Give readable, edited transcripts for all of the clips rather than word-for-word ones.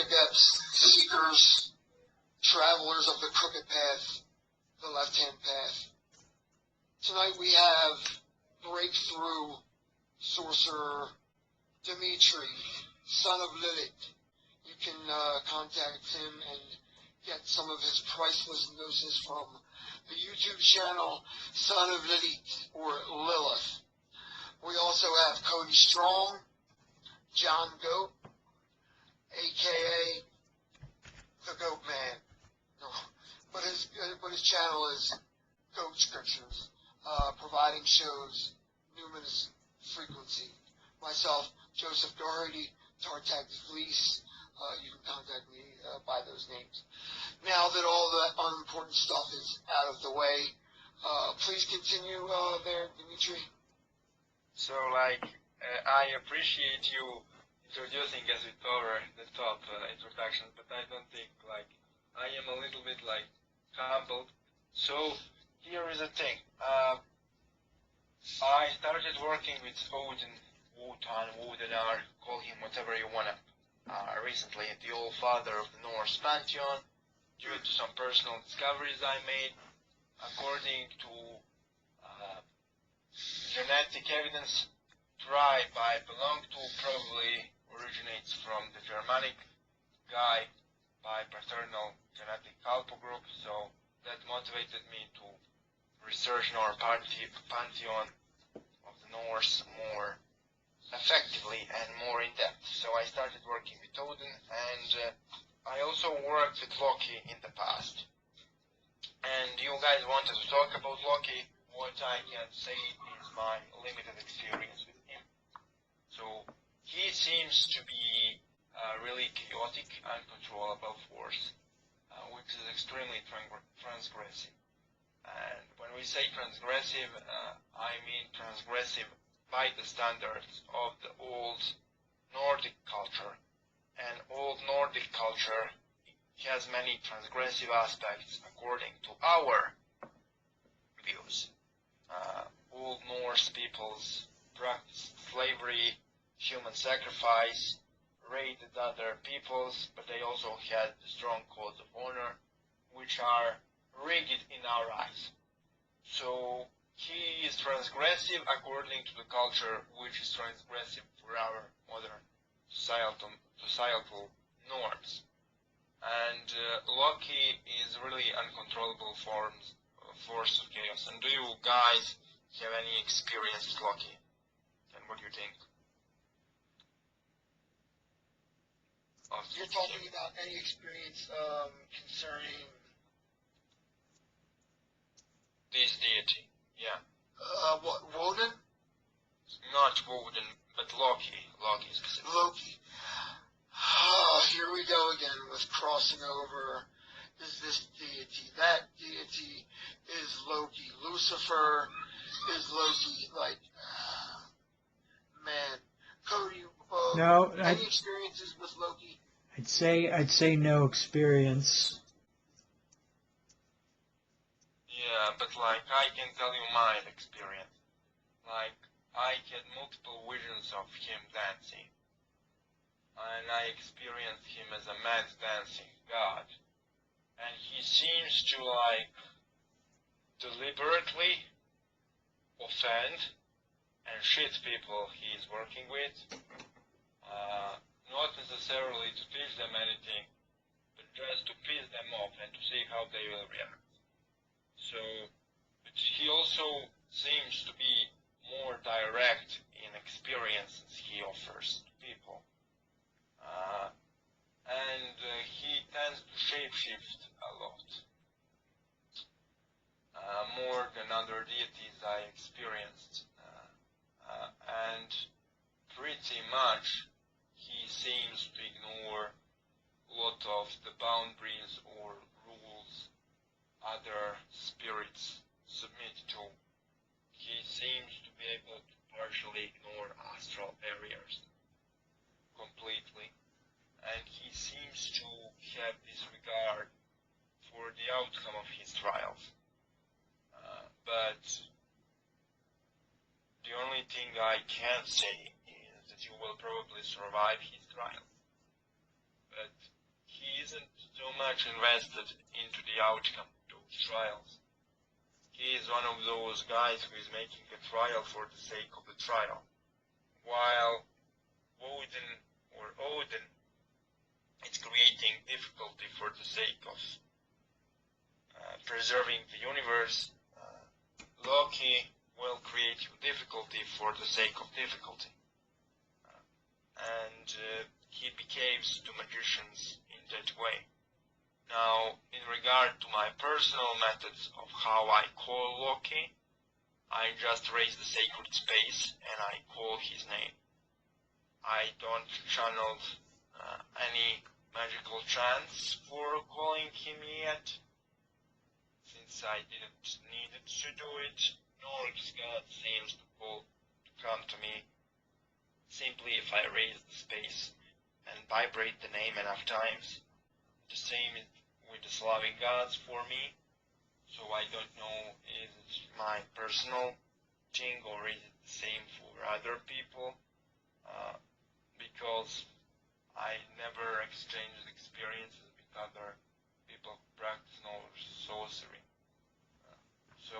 adepts, seekers, travelers of the crooked path, the left-hand path. Tonight we have breakthrough sorcerer Demetrius, son of Lilith. You can contact him and get some of his priceless gnosis from the YouTube channel Son of Lilith or Lilith. We also have Cody Strong, John Goat, aka the Goat Man. No, but his channel is Goat Scriptures, providing shows numerous frequency. Myself, Joseph Doherty, Tartag the Fleece. You can contact me by those names. Now that all the unimportant stuff is out of the way, please continue there, Dimitri. So, I appreciate you introducing us with over the top introduction, but I don't think, I am a little bit, humbled. So, here is the thing. I started working with Odin, Wotan, call him whatever you wanna, recently, the old father of the Norse pantheon, due to some personal discoveries I made. According to genetic evidence, tribe I belong to probably originates from the Germanic guy by paternal genetic haplogroup, so that motivated me to research Norse pantheon of the Norse more effectively and more in depth. So I started working with Odin, and I also worked with Loki in the past. And you guys wanted to talk about Loki. What I can say is my limited experience with him. So he seems to be really chaotic, uncontrollable force, which is extremely transgressive. And when we say transgressive, I mean transgressive by the standards of the old Nordic culture. And old Nordic culture has many transgressive aspects according to our views. Old Norse peoples practiced slavery, human sacrifice, raided other peoples, but they also had strong codes of honor, which are rigid in our eyes. So he is transgressive according to the culture, which is transgressive for our modern societal norms. And Loki is really uncontrollable force of chaos. And do you guys have any experience with Loki? And what do you think? You're talking about any experience concerning this deity? Yeah. What, Woden? Not Woden, but Loki. Loki specifically. Loki. Oh, here we go again with crossing over. Is this deity? That deity is Loki. Lucifer is Loki. Man. Cody, No, any experiences with Loki? I'd say no experience. Yeah, but I can tell you my experience. I had multiple visions of him dancing. And I experienced him as a mad dancing god. And he seems to deliberately offend and shit people he is working with. Not necessarily to teach them anything, but just to piss them off and to see how they will react. So, but he also seems to be more direct in experiences he offers to people. And he tends to shapeshift a lot. More than other deities I experienced. And pretty much he seems to ignore a lot of the boundaries or rules other spirits submit to. He seems to be able to partially ignore astral barriers completely, and he seems to have disregard for the outcome of his trials. But the only thing I can say is that you will probably survive his trial. But he isn't so much invested into the outcome of those trials. He is one of those guys who is making a trial for the sake of the trial, while Odin is creating difficulty for the sake of preserving the universe. Loki will create you difficulty for the sake of difficulty. And he behaves to magicians in that way. Now, in regard to my personal methods of how I call Loki, I just raise the sacred space and I call his name. I don't channel any magical chants for calling him yet, since I didn't need it to do it. Norse God seems to come to me simply if I raise the space and vibrate the name enough times. The same with the Slavic gods for me, so I don't know is it my personal thing or is it the same for other people, because I never exchanged experiences with other people who practice Norse sorcery. So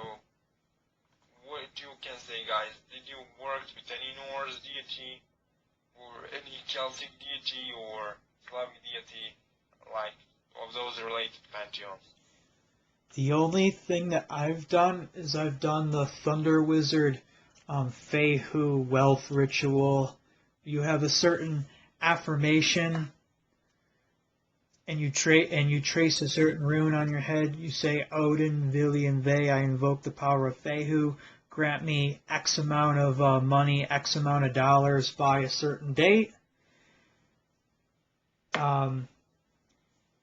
what you can say, guys, did you work with any Norse deity or any Celtic deity or Slavic deity, like of those related pantheons? The only thing that I've done is I've done the Thunder Wizard Fehu wealth ritual. You have a certain affirmation and you trace a certain rune on your head. You say, Odin, Vili, and Ve, I invoke the power of Fehu. Grant me X amount of money, X amount of dollars by a certain date.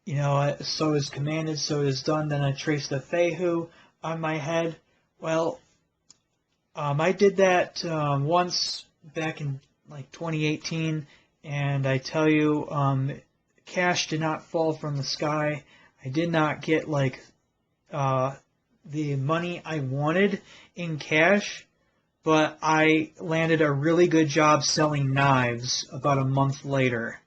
You know, so is commanded, so is done. Then I trace the Fehu on my head. Well, I did that once back in like 2018, and I tell you, cash did not fall from the sky. I did not get like the money I wanted in cash, but I landed a really good job selling knives about a month later.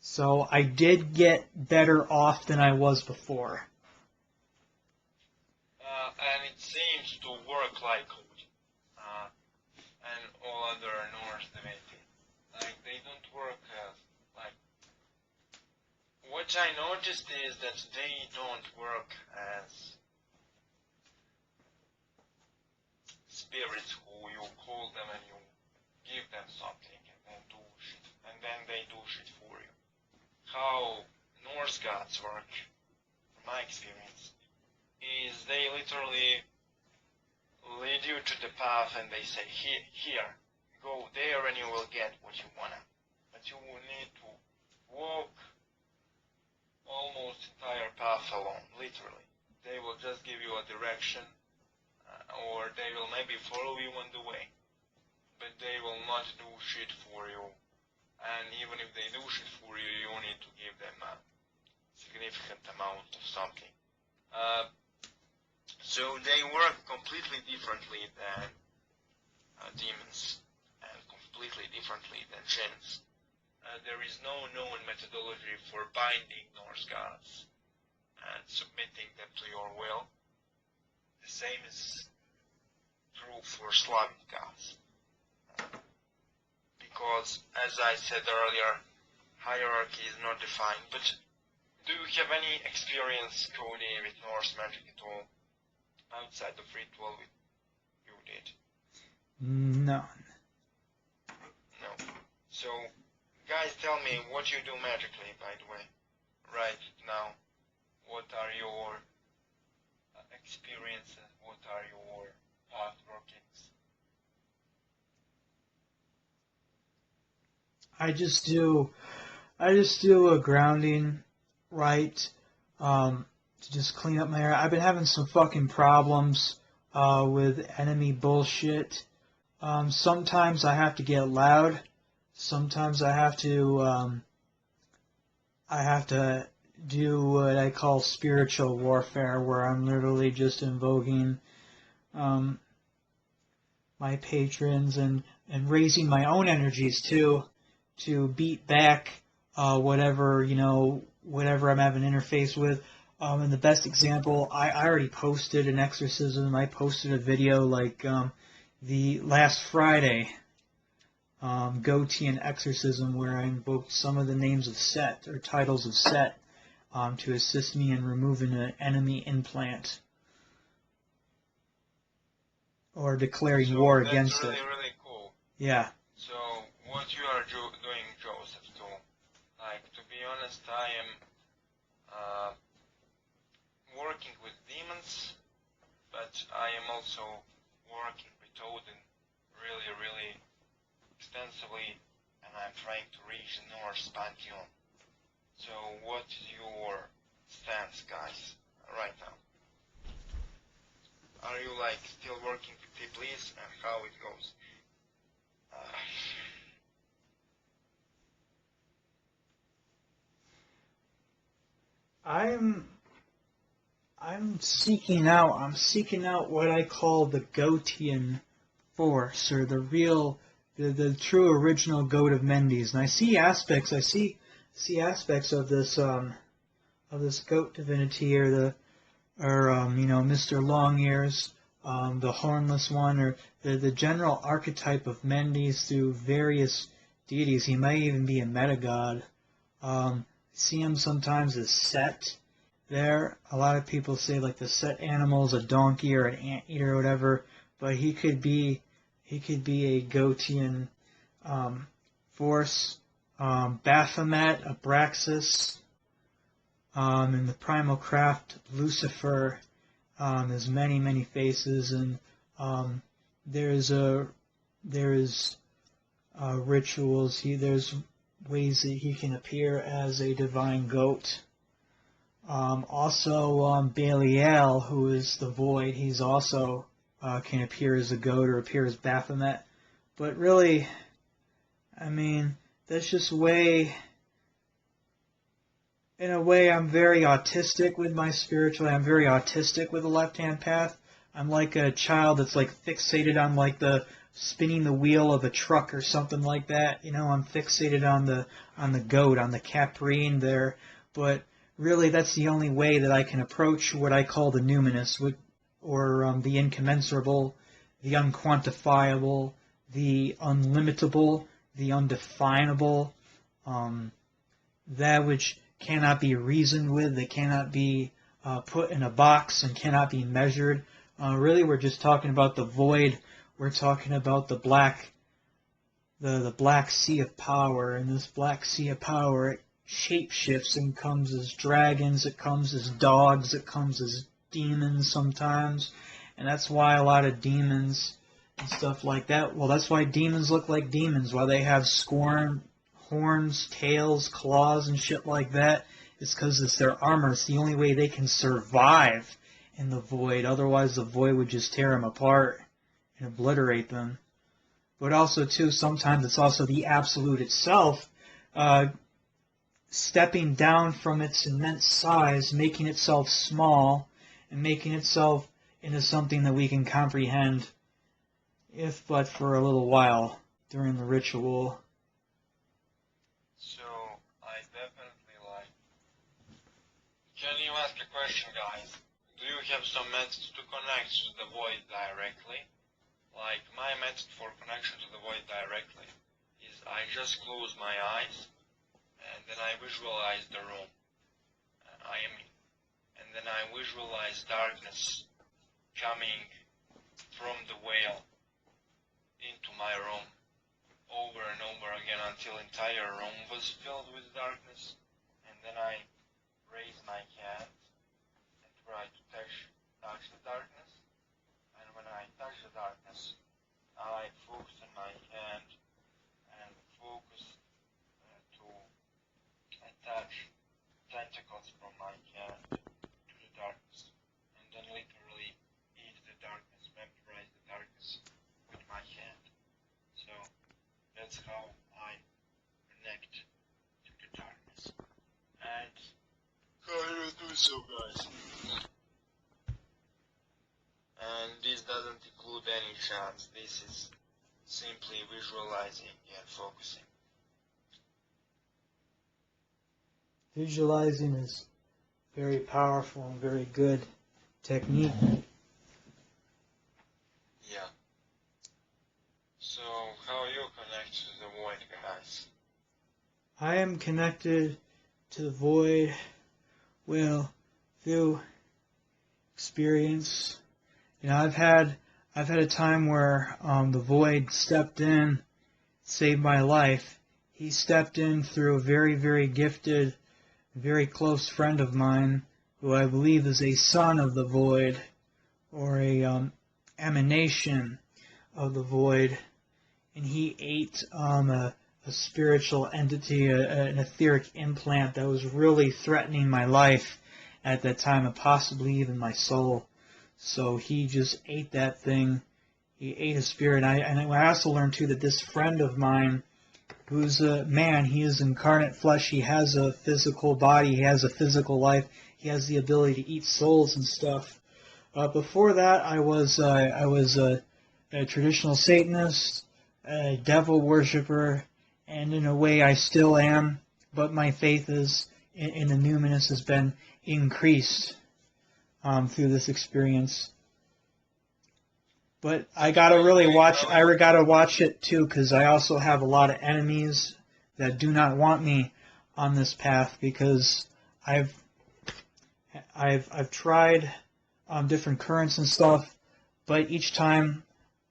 So I did get better off than I was before. And it seems to work like Goaty and all other Norse divinities. Like, they don't work like... What I noticed is that they don't work as spirits who you call them and you give them something and won't do shit, and then they do shit for you. How Norse gods work, from my experience, is they literally lead you to the path and they say, here, go there and you will get what you wanna. But you will need to walk almost entire path alone, literally. They will just give you a direction, or they will maybe follow you on the way, but they will not do shit for you. And even if they do shit for you, you need to give them a significant amount of something. So they work completely differently than demons, and completely differently than jinns. There is no known methodology for binding Norse gods and submitting them to your will. The same is true for Slavic gods. Because, as I said earlier, hierarchy is not defined. But do you have any experience, Goaty, with Norse magic at all? Outside of ritual you did? None. No. So, guys, tell me what you do magically, by the way, right now. What are your experiences? What are your path workings? I just do a grounding, right, to just clean up my area. I've been having some fucking problems with enemy bullshit. Sometimes I have to get loud. Sometimes I have to do what I call spiritual warfare, where I'm literally just invoking my patrons and raising my own energies too, to beat back whatever, whatever I'm having interface with. And the best example, I already posted an exorcism. I posted a video like the last Friday, Goaty and exorcism, where I invoked some of the names of Set or titles of Set to assist me in removing an enemy implant or declaring war against it. That's it. really cool. Yeah. So what you are doing, Joseph, too, like, to be honest, I am working with demons, but I am also working with Odin really extensively, and I'm trying to reach the Norse pantheon. So what is your stance, guys, right now? Are you like still working with Iblis, and how it goes? I'm seeking out what I call the Goatian force, or the true original goat of Mendes. And I see aspects of this goat divinity, or Mr. Long Ears, the hornless one, or the general archetype of Mendes through various deities. He may even be a metagod. See him sometimes as Set. There, a lot of people say like the Set animal is a donkey or an anteater or whatever, but he could be a Goatian force. Baphomet, Abraxas, in the primal craft, Lucifer. There's many faces, and there's rituals. There's ways that he can appear as a divine goat. Also, Belial, who is the void, he's also can appear as a goat or appear as Baphomet. But really, I mean, that's just in a way, I'm very autistic with my spirituality. I'm very autistic with the left-hand path. I'm like a child that's like fixated on like the spinning the wheel of a truck or something like that. I'm fixated on the goat, on the caprine there. But really, that's the only way that I can approach what I call the numinous, or the incommensurable, the unquantifiable, the unlimitable, the undefinable, that which cannot be reasoned with, that cannot be put in a box and cannot be measured. Really, we're just talking about the void. We're talking about the black sea of power, and this black sea of power, it shapeshifts and comes as dragons, it comes as dogs, it comes as demons sometimes, and that's why a lot of demons and stuff like that, well, that's why demons look like demons, why they have horns, tails, claws, and shit like that. It's because it's their armor. It's the only way they can survive in the void. Otherwise, the void would just tear them apart and obliterate them. But also, too, sometimes it's also the absolute itself stepping down from its immense size, making itself small, and making itself into something that we can comprehend, if but for a little while during the ritual. So, I definitely like... Can you ask a question, guys? Do you have some methods to connect to the void directly? Like, my method for connection to the void directly is I just close my eyes, and then I visualize the room I am in. And then I visualize darkness coming from the veil into my room over and over again until entire room was filled with darkness. And then I raise my hand and try to touch the darkness. And when I touch the darkness, I focus on my hand and focus to attach tentacles from my hand to the darkness, and then literally eat the darkness, vaporize the darkness with my hand. So that's how I connect to the darkness. And how do you do so, guys? And this doesn't include any chance. This is simply visualizing and focusing. visualizing is very powerful and very good technique. Yeah. So, how you connect to the void, guys? I am connected to the void, well, through experience. You know, I've had a time where the void stepped in, saved my life. He stepped in through a very, very gifted, very close friend of mine, who I believe is a son of the void, or a emanation of the void. And he ate a spiritual entity, an etheric implant that was really threatening my life at that time, and possibly even my soul. So he just ate that thing. He ate a spirit. And I also learned, too, that this friend of mine, who's a man, he is incarnate flesh, he has a physical body, he has a physical life, he has the ability to eat souls and stuff. Before that, I was a traditional Satanist, a devil worshiper, and in a way I still am, but my faith is in the numinous has been increased through this experience. But I gotta really watch. I gotta watch it too, because I also have a lot of enemies that do not want me on this path. Because I've tried different currents and stuff, but each time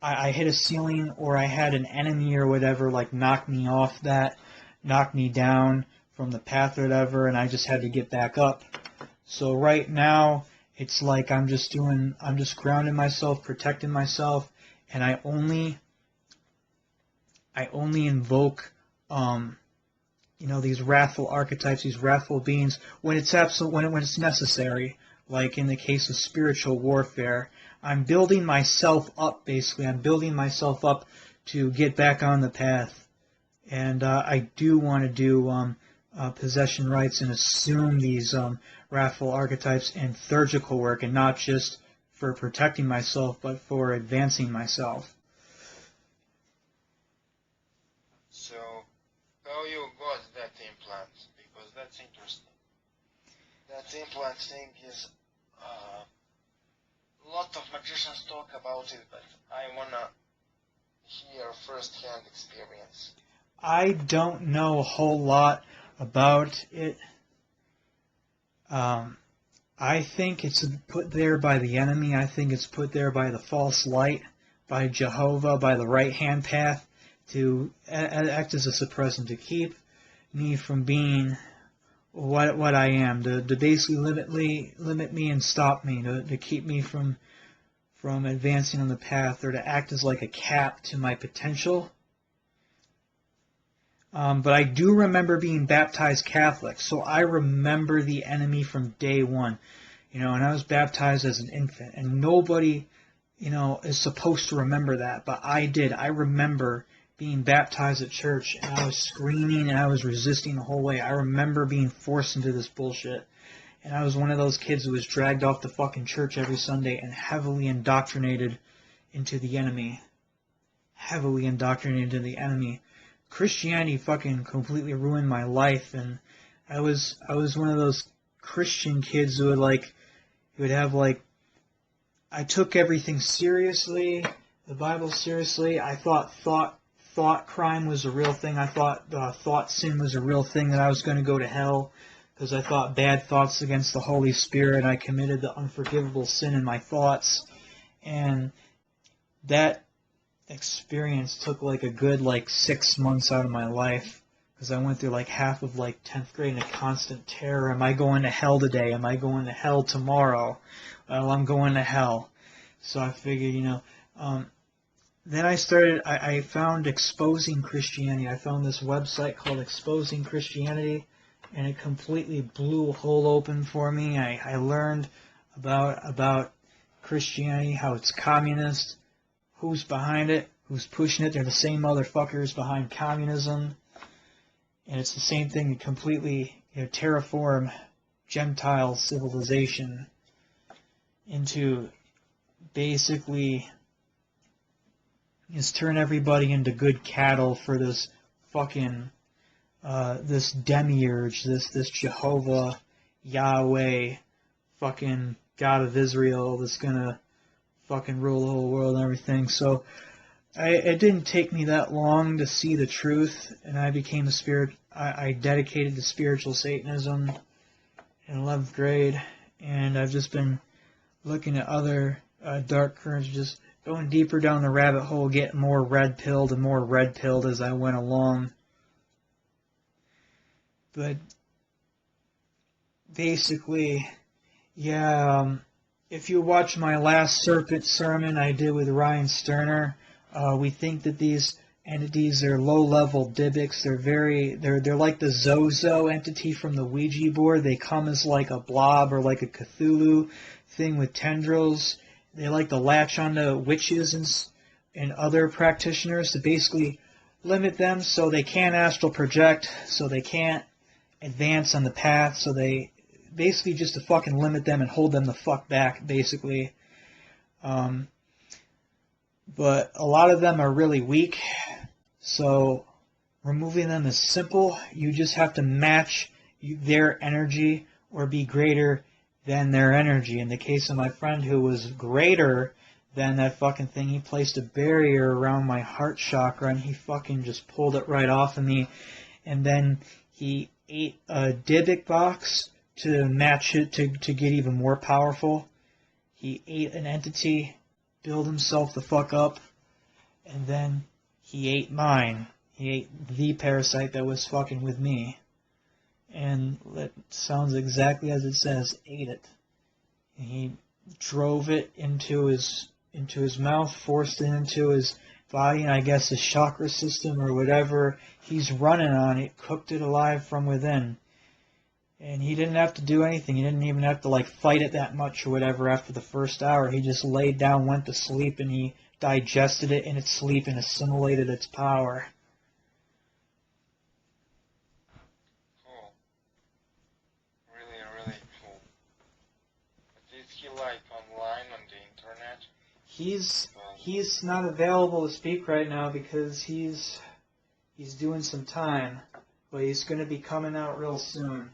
I hit a ceiling, or I had an enemy or whatever like knock me off that, knock me down from the path or whatever, and I just had to get back up. So right now, it's like I'm just grounding myself, protecting myself, and I only invoke, these wrathful archetypes, these wrathful beings when it's when it's necessary. Like in the case of spiritual warfare, I'm building myself up. Basically, I'm building myself up to get back on the path, and I do want to do possession rites and assume these wrathful archetypes in theurgical work, and not just for protecting myself, but for advancing myself. So, how you got that implant? Because that's interesting. That implant thing is, a lot of magicians talk about it, but I wanna hear first-hand experience. I don't know a whole lot about it. I think it's put there by the enemy. I think it's put there by the false light, by Jehovah, by the right-hand path, to act as a suppressant, to keep me from being what I am, to basically limit me and stop me, to keep me from advancing on the path, or to act as like a cap to my potential. But I do remember being baptized Catholic, so I remember the enemy from day one. And I was baptized as an infant, and nobody, is supposed to remember that, but I did. I remember being baptized at church, and I was screaming, and I was resisting the whole way. I remember being forced into this bullshit, and I was one of those kids who was dragged off to fucking church every Sunday and heavily indoctrinated into the enemy. Heavily indoctrinated into the enemy. Christianity fucking completely ruined my life, and I was one of those Christian kids who would have I took everything seriously, the Bible seriously. I thought thought crime was a real thing. I thought thought sin was a real thing, that I was going to go to hell because I thought bad thoughts against the Holy Spirit. I committed the unforgivable sin in my thoughts, and that experience took a good 6 months out of my life, because I went through half of 10th grade in a constant terror. Am I going to hell today? Am I going to hell tomorrow? Well, I'm going to hell. So I figured, then I found Exposing Christianity. I found this website called Exposing Christianity, and it completely blew a hole open for me. I learned about Christianity, how it's communist, who's behind it, who's pushing it. They're the same motherfuckers behind communism. And it's the same thing, completely terraform Gentile civilization into basically just turn everybody into good cattle for this fucking this demiurge, this Jehovah, Yahweh, fucking God of Israel that's gonna fucking rule the whole world and everything. So it didn't take me that long to see the truth, and I became a spirit. I dedicated to spiritual Satanism in 11th grade, and I've just been looking at other dark currents, just going deeper down the rabbit hole, getting more red-pilled and more red-pilled as I went along. But basically, yeah, if you watch my last serpent sermon I did with Ryan Sterner, we think that these entities are low-level Dybbuk's. They're like the Zozo entity from the Ouija board. They come as like a blob or like a Cthulhu thing with tendrils. They like to latch onto witches and other practitioners to basically limit them so they can't astral project, so they can't advance on the path, so they basically just to fucking limit them and hold them the fuck back, basically. But a lot of them are really weak, so removing them is simple. You just have to match their energy or be greater than their energy. In the case of my friend who was greater than that fucking thing, he placed a barrier around my heart chakra and he fucking just pulled it right off of me. And then he ate a Dybbuk box to match it to get even more powerful. He ate an entity, build himself the fuck up, and then he ate mine. He ate the parasite that was fucking with me. And it sounds exactly as it says, ate it. And he drove it into his mouth, forced it into his body, and I guess his chakra system or whatever he's running on, it cooked it alive from within. And he didn't have to do anything. He didn't even have to like fight it that much or whatever after the first hour. He just laid down, went to sleep, and he digested it in its sleep and assimilated its power. Cool. Really, really cool. But is he like online on the internet? He's not available to speak right now because he's doing some time, but he's going to be coming out real soon.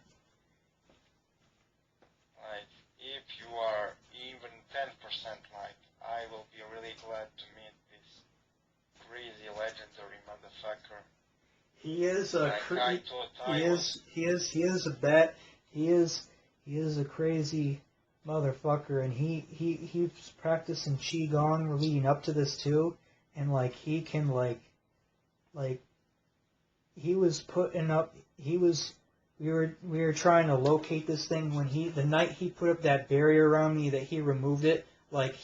Like, if you are even 10% like, I will be really glad to meet this crazy legendary motherfucker. He is a Like I thought I was. he is a crazy motherfucker, and he's practicing qigong leading up to this too, and like he can like he was putting up we were trying to locate this thing when the night he put up that barrier around me that he removed it, like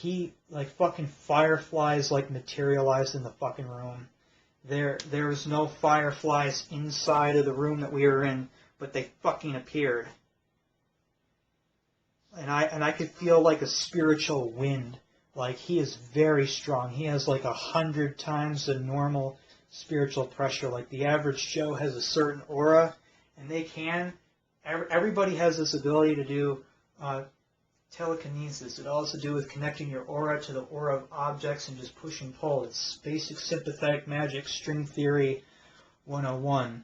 fucking fireflies like materialized in the fucking room. There was no fireflies inside of the room that we were in, but they fucking appeared. And I could feel like a spiritual wind. Like, he is very strong. He has like 100 times the normal spiritual pressure. Like, the average Joe has a certain aura, and everybody has this ability to do telekinesis. It all has to do with connecting your aura to the aura of objects and just push and pull. It's basic sympathetic magic, string theory 101.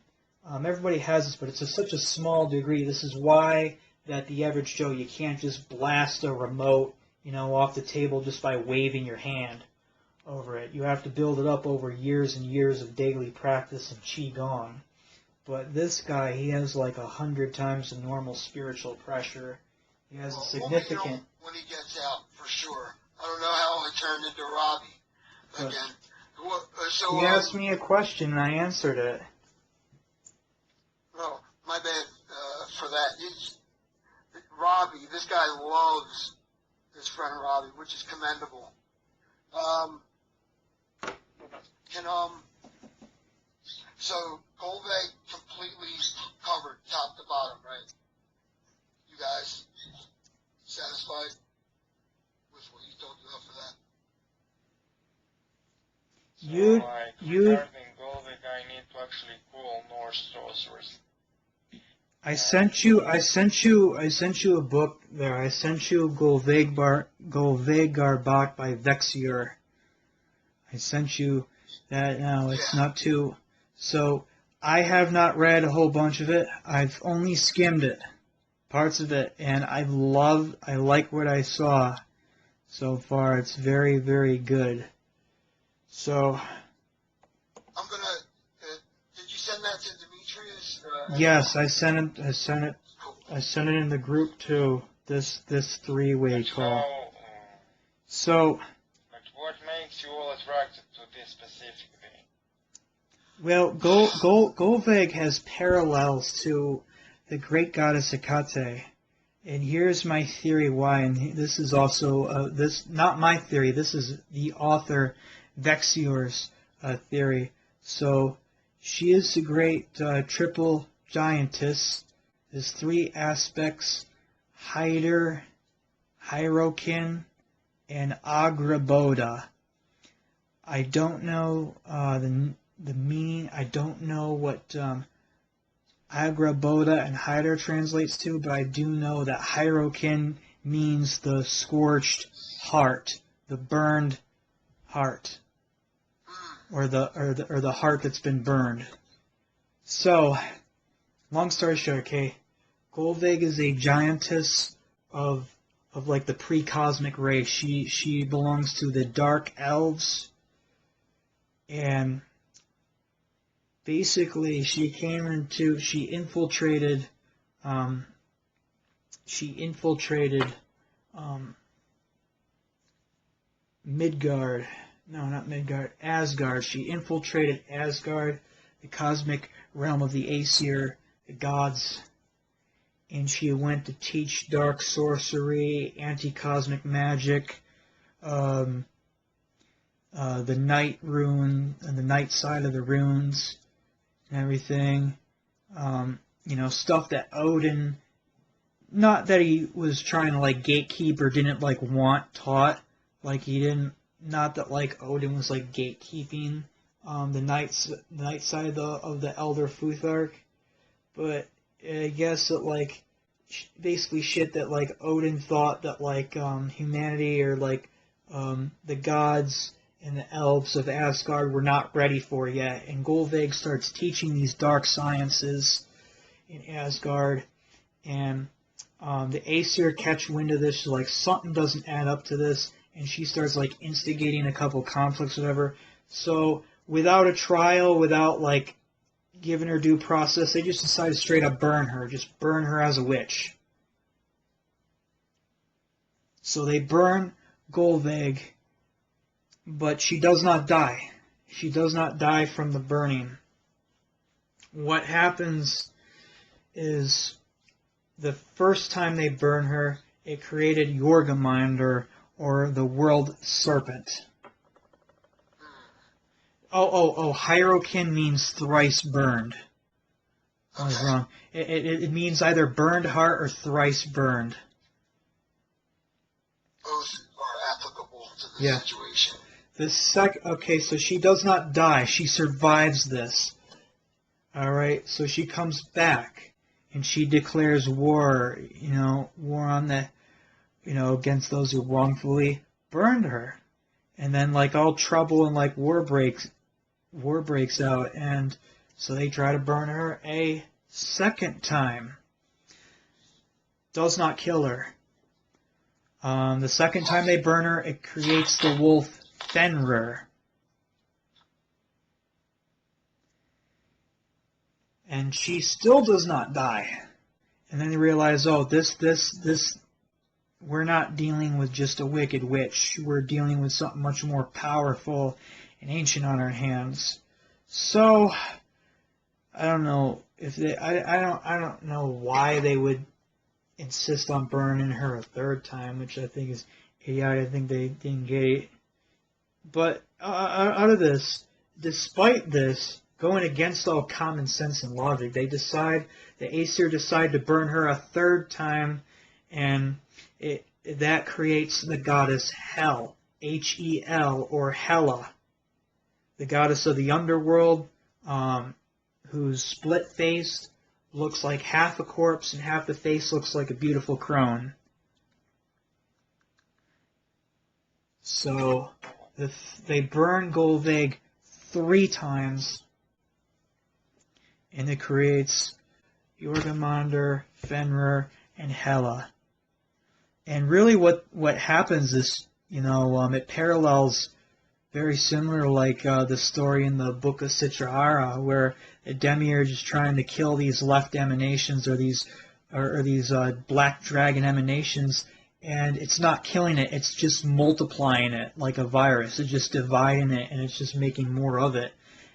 Everybody has this, but it's such a small degree. This is why that the average Joe, you can't just blast a remote, off the table just by waving your hand over it. You have to build it up over years and years of daily practice and qigong. But this guy, he has like 100 times the normal spiritual pressure. He has a significant... We'll when he gets out, for sure. I don't know how it turned into Robbie again. He asked me a question and I answered it. Oh, my bad for that. Robbie, this guy loves his friend Robbie, which is commendable. So Gullveig completely covered top to bottom, right? You guys satisfied with what you told you up for that? Regarding Gullveig, I need to actually call Norse sorcerers. I sent you a book there. I sent you Gullveig Bach by Vexior. I sent you that now. It's not too... So, I have not read a whole bunch of it. I've only skimmed it, parts of it, and I like what I saw so far. It's very, very good. So, I'm gonna. Did you send that to Demetrius? yes, I sent it Cool. in the group too. This three-way So, call. So, but what makes you all attracted to this specifically? well, Gullveig has parallels to the great goddess Hecate. And here's my theory why, and this is also, not my theory, this is the author Vexior's theory. So, she is the great triple giantess. There's three aspects: Hyder, Hyrrokin, and Agraboda. I don't know the meaning. I don't know what Agraboda and Hyder translates to, but I do know that Hyrrokin means the scorched heart, the burned heart, or the heart that's been burned. So, long story short, okay, Gullveig is a giantess of like the pre-cosmic race. She belongs to the dark elves, and basically she infiltrated Midgard. No, not Midgard. Asgard. She infiltrated Asgard, the cosmic realm of the Aesir, the gods, and she went to teach dark sorcery, anti-cosmic magic, the night rune, and the night side of the runes, and everything. Stuff that Odin, not that he was trying to like gatekeep or didn't like want taught, like he didn't, not that like Odin was like gatekeeping the night side of the Elder Futhark, but I guess that like basically shit that like Odin thought that like humanity or like the gods and the elves of Asgard were not ready for yet, and Gullveig starts teaching these dark sciences in Asgard, and the Aesir catch wind of this. She's like, something doesn't add up to this, and she starts like instigating a couple conflicts, whatever. So without a trial, without like giving her due process, they just decide to straight up burn her, just burn her as a witch. So they burn Gullveig, but she does not die. She does not die from the burning. What happens is the first time they burn her, it created Jorgamind, or the world serpent. Hyrrokin means thrice burned. I was wrong. It means either burned heart or thrice burned. Both are applicable to the situation. Okay, so she does not die. She survives this. Alright, so she comes back and she declares war, war on the, against those who wrongfully burned her. And then like all trouble and like war breaks out, and so they try to burn her a second time. Does not kill her. The second time they burn her, it creates the wolf Fenrir. And she still does not die. And then they realize, we're not dealing with just a wicked witch. We're dealing with something much more powerful and ancient on our hands. So, I don't know if they, I don't know why they would insist on burning her a third time, which I think is idiotic. I think they didn't get it. But out of this, despite this, going against all common sense and logic, the Aesir decide to burn her a third time, and that creates the goddess Hel, Hel, or Hela, the goddess of the underworld, who's split-faced, looks like half a corpse, and half the face looks like a beautiful crone. So, they burn Gullveig 3 times, and it creates Jormungandr, Fenrir, and Hela. And really what happens is, it parallels very similar like the story in the Book of Citrahara, where a demiurge is trying to kill these left emanations or these black dragon emanations, and it's not killing it, it's just multiplying it like a virus. It's just dividing it, and it's just making more of it.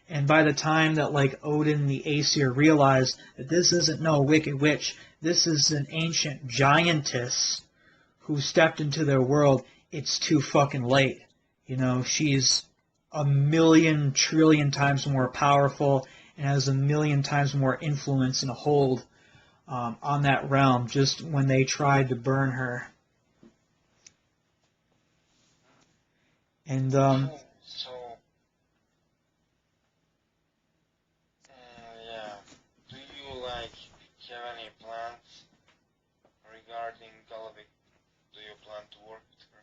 And by the time that like Odin the Aesir realized that this isn't no wicked witch, this is an ancient giantess who stepped into their world, it's too fucking late. She's a million trillion times more powerful and has a million times more influence and hold on that realm just when they tried to burn her. And So, yeah. Do you have any plans regarding Gullveig? Do you plan to work with her?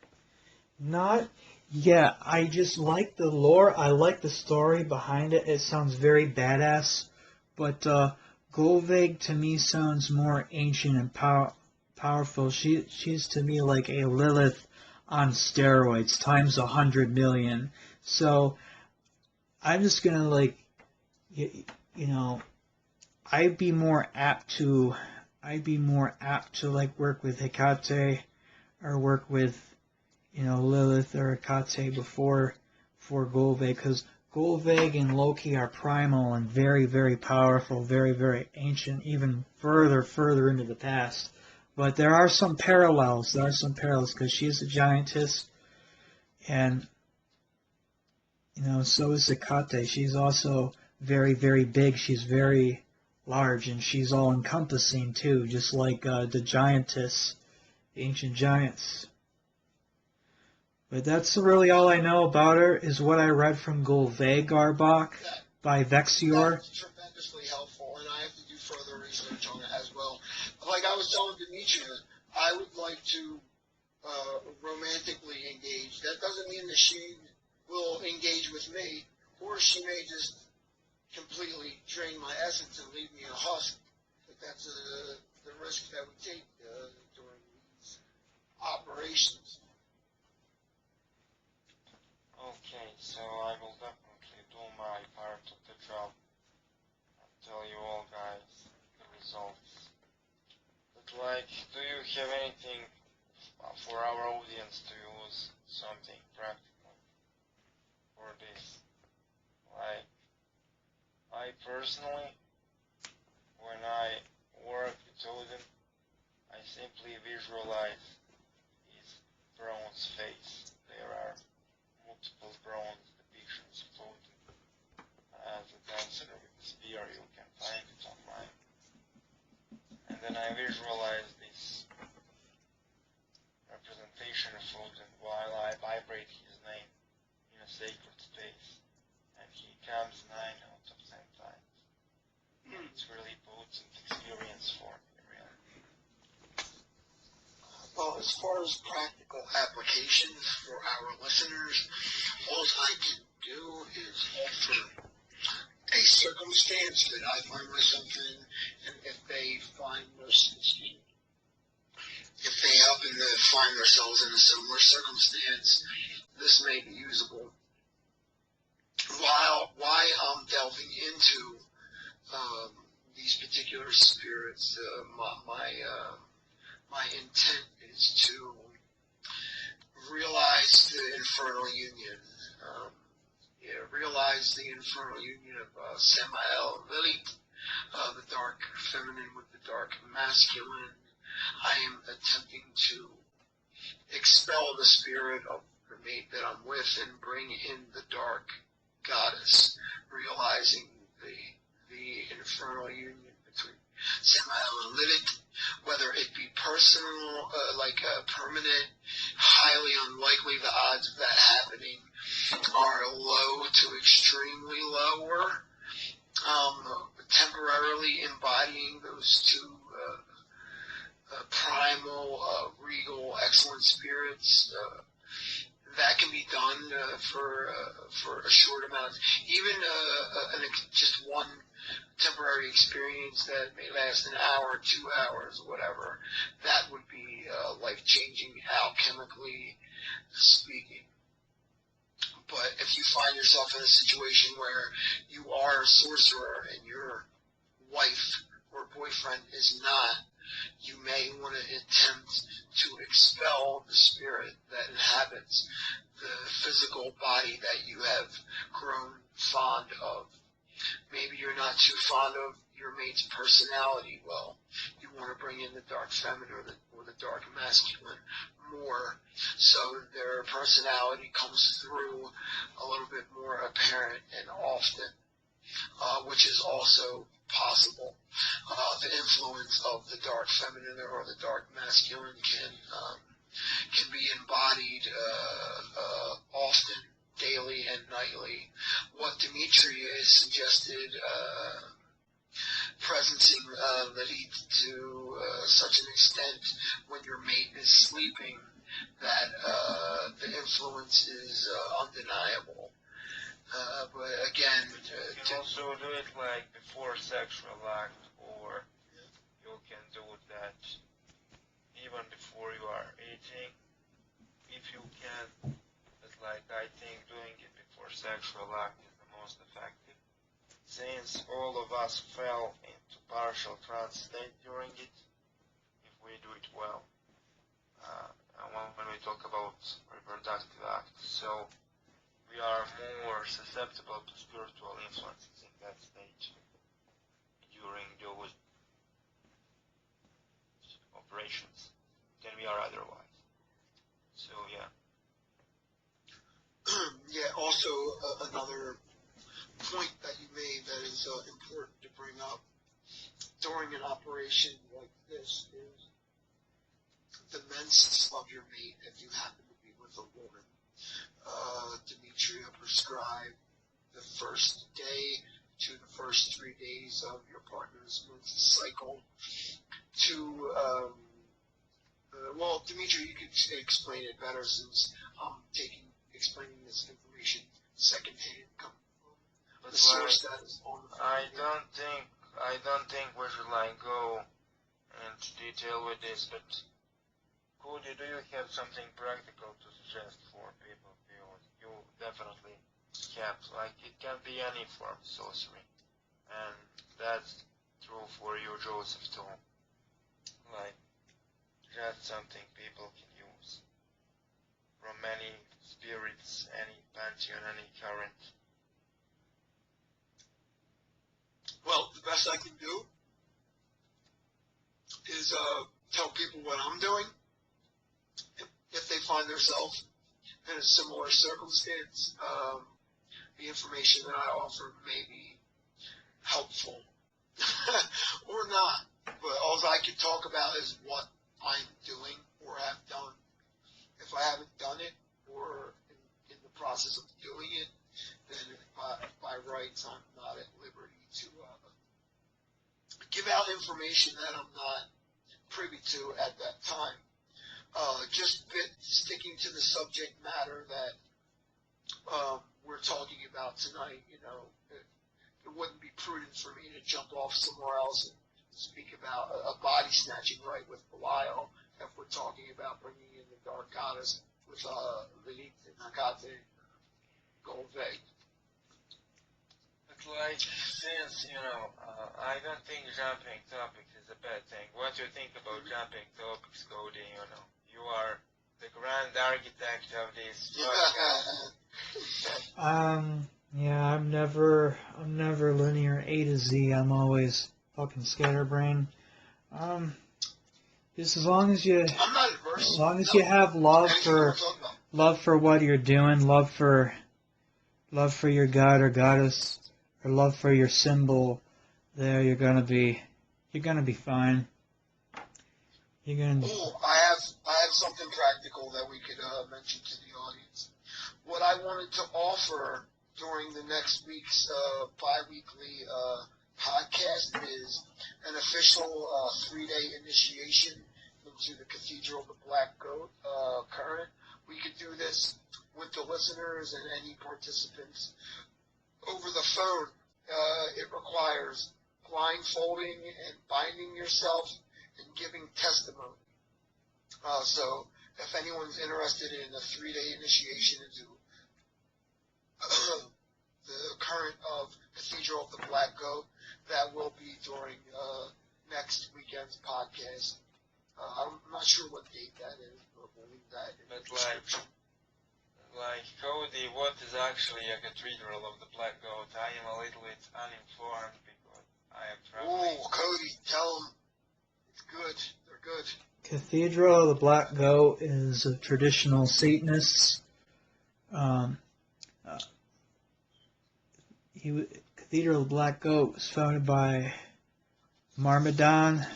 not yet. I just like the lore. I like the story behind it. It sounds very badass. But Gullveig to me sounds more ancient and powerful. She's to me like a Lilith on steroids times 100 million. So I'm just gonna I'd be more apt to like work with Hecate or work with Lilith or Hecate before Gullveig, because Gullveig and Loki are primal and very, very powerful, very, very ancient, even further into the past. But there are some parallels. Because she's a giantess, and so is Hecate. She's also very, very big. She's very large, and she's all-encompassing too, just like the giantess, the ancient giants. But that's really all I know about her, is what I read from Gullveig by Vexior. That's tremendously helpful, and I have to do further research on it as well. Like I was telling Demetrius, I would like to romantically engage. That doesn't mean that she will engage with me, or she may just completely drain my essence and leave me a husk. But that's the risk that we take during these operations. Okay, so I will definitely do my part of the job and tell you all guys the results. But do you have anything for our audience to use, something practical for this? I personally, when I work with Odin, I simply visualize his bronze face. There are multiple bronze depictions of Odin as a dancer with a spear. You can find it online. And then I visualize this representation of Odin while I vibrate his name in a sacred space. And he comes 9 out of 10 times. And it's really potent experience for me, really. Well, as far as practical applications for our listeners, all I can do is offer a circumstance that I find myself in, and if they happen to find themselves in a similar circumstance, this may be usable. Why I'm delving into these particular spirits, my intent is to realize the infernal union. Realize the infernal union of Samael and Lilith, the dark feminine with the dark masculine. I am attempting to expel the spirit of the mate that I'm with and bring in the dark goddess, realizing the infernal union between Samael and Lilith, whether it be personal, permanent, highly unlikely. The odds of that happening are low to extremely lower. Temporarily embodying those two primal, regal, excellent spirits. That can be done for a short amount. Even just one temporary experience that may last an hour, 2 hours, whatever, that would be life-changing, alchemically speaking. But if you find yourself in a situation where you are a sorcerer and your wife or boyfriend is not, you may want to attempt to expel the spirit that inhabits the physical body that you have grown fond of. Maybe you're not too fond of your mate's personality. Well, you want to bring in the dark feminine or the dark masculine more, so their personality comes through a little bit more apparent and often, which is also possible. The influence of the dark feminine or the dark masculine can be embodied often, daily and nightly. What Demetrius suggested, presencing leads to such an extent when your mate is sleeping that the influence is undeniable. But again, you can also do it like before sexual act, or you can do that even before you are eating, if you can. But like I think doing it before sexual act is the most effective, since all of us fell into partial trance state during it, if we do it well. When we talk about reproductive acts, so we are more susceptible to spiritual influences in that stage during those operations than we are otherwise. So yeah. Yeah, also another point that you made that is important to bring up during an operation like this is the menses of your mate if you happen to be with a woman. Demetria prescribed the first day to the first 3 days of your partner's menses cycle to, well, Demetria, you could explain it better since I'm explaining this information secondhand coming from the source that is on the phone. I don't think we should like go into detail with this, but Goaty, do you have something practical to suggest for people? You definitely have, like, it can be any form of sorcery, and that's true for you, Joseph, too. Like, just something people can use from any spirits, any pantheon, any current. Well, the best I can do is tell people what I'm doing. If they find themselves in a similar circumstance, the information that I offer may be helpful or not. But all I can talk about is what I'm doing or have done. If I haven't done it or in the process of doing it, then by rights I'm not at liberty to give out information that I'm not privy to at that time. Just sticking to the subject matter that we're talking about tonight, you know, it wouldn't be prudent for me to jump off somewhere else and speak about a body snatching right with Belial if we're talking about bringing in the dark goddess with Lilith and Agate Gullveig. But like, since, you know, I don't think jumping topics is a bad thing. What do you think about jumping topics, Goaty? You know, you are the grand architect of this podcast. Yeah, I'm never linear A to Z. I'm always fucking scatterbrain. Just as long as you, I'm not adverse. as long as you have love for what you're doing, love for your god or goddess, or love for your symbol, there you're gonna be fine. You're gonna be. Oh, I have something practical that we could mention to the audience. What I wanted to offer during the next week's bi-weekly podcast is an official 3-day initiation into the Cathedral of the Black Goat current. We could do this with the listeners and any participants over the phone. It requires blindfolding and binding yourself and giving testimony. So if anyone's interested in a 3-day initiation into the current of Cathedral of the Black Goat, that will be during next weekend's podcast. I'm not sure what date that is, but we'll leave that in the description. Like Cody, what is actually a Cathedral of the Black Goat? I am a little bit uninformed because I am traveling. Oh, Cody, tell them. It's good. They're good. Cathedral of the Black Goat is a traditional Satanist. Cathedral of the Black Goat was founded by Marmaduke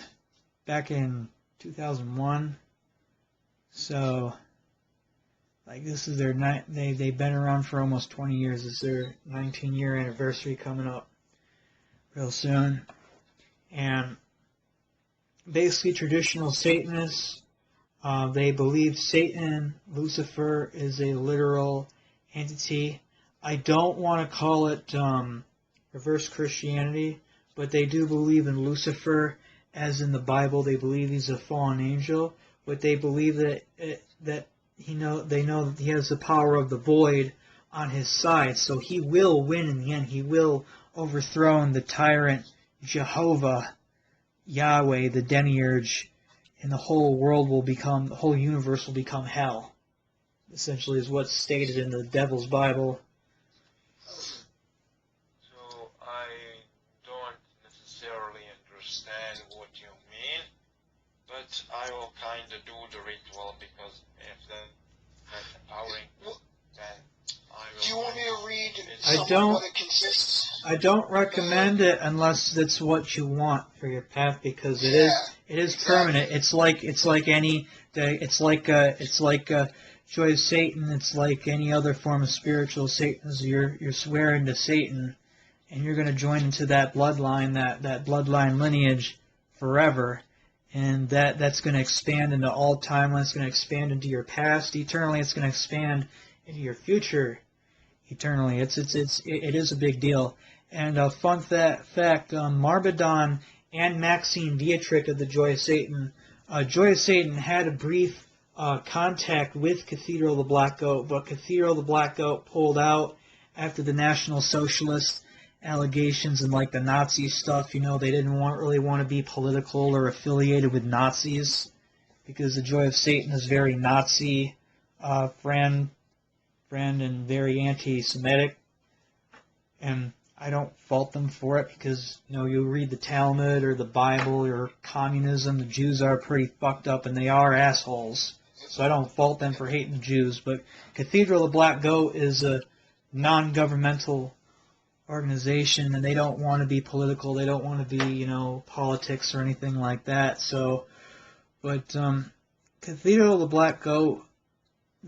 back in 2001. So, like, this is their they've been around for almost 20 years. It's their 19-year anniversary coming up real soon. And basically, traditional Satanists, they believe Satan, Lucifer, is a literal entity. I don't want to call it reverse Christianity, but they do believe in Lucifer, as in the Bible. They believe he's a fallen angel, but they believe that they know that he has the power of the void on his side, so he will win in the end. He will overthrow the tyrant Jehovah, Yahweh, the demiurge, and the whole universe will become hell. Essentially, is what's stated in the Devil's Bible. So I don't necessarily understand what you mean, but I will kind of do the ritual because if that's empowering, then I will. Do you want me to read I don't. what it consists? I don't recommend it unless that's what you want for your path, because it is permanent. It's like Joy of Satan. It's like any other form of spiritual Satanism. You're swearing to Satan, and you're going to join into that bloodline, that bloodline lineage forever, and that's going to expand into all time. It's going to expand into your past eternally. It's going to expand into your future eternally. It is a big deal. And a fun fact, Marmaduke and Maxine Dietrich of the Joy of Satan had a brief contact with Cathedral of the Black Goat, but Cathedral of the Black Goat pulled out after the National Socialist allegations and like the Nazi stuff. They didn't really want to be political or affiliated with Nazis, because the Joy of Satan is very Nazi friend and very anti-Semitic, and I don't fault them for it, because you read the Talmud or the Bible or communism, the Jews are pretty fucked up and they are assholes. So I don't fault them for hating the Jews. But Cathedral of the Black Goat is a non-governmental organization, and they don't want to be political. They don't want to be, politics or anything like that. So, but Cathedral of the Black Goat,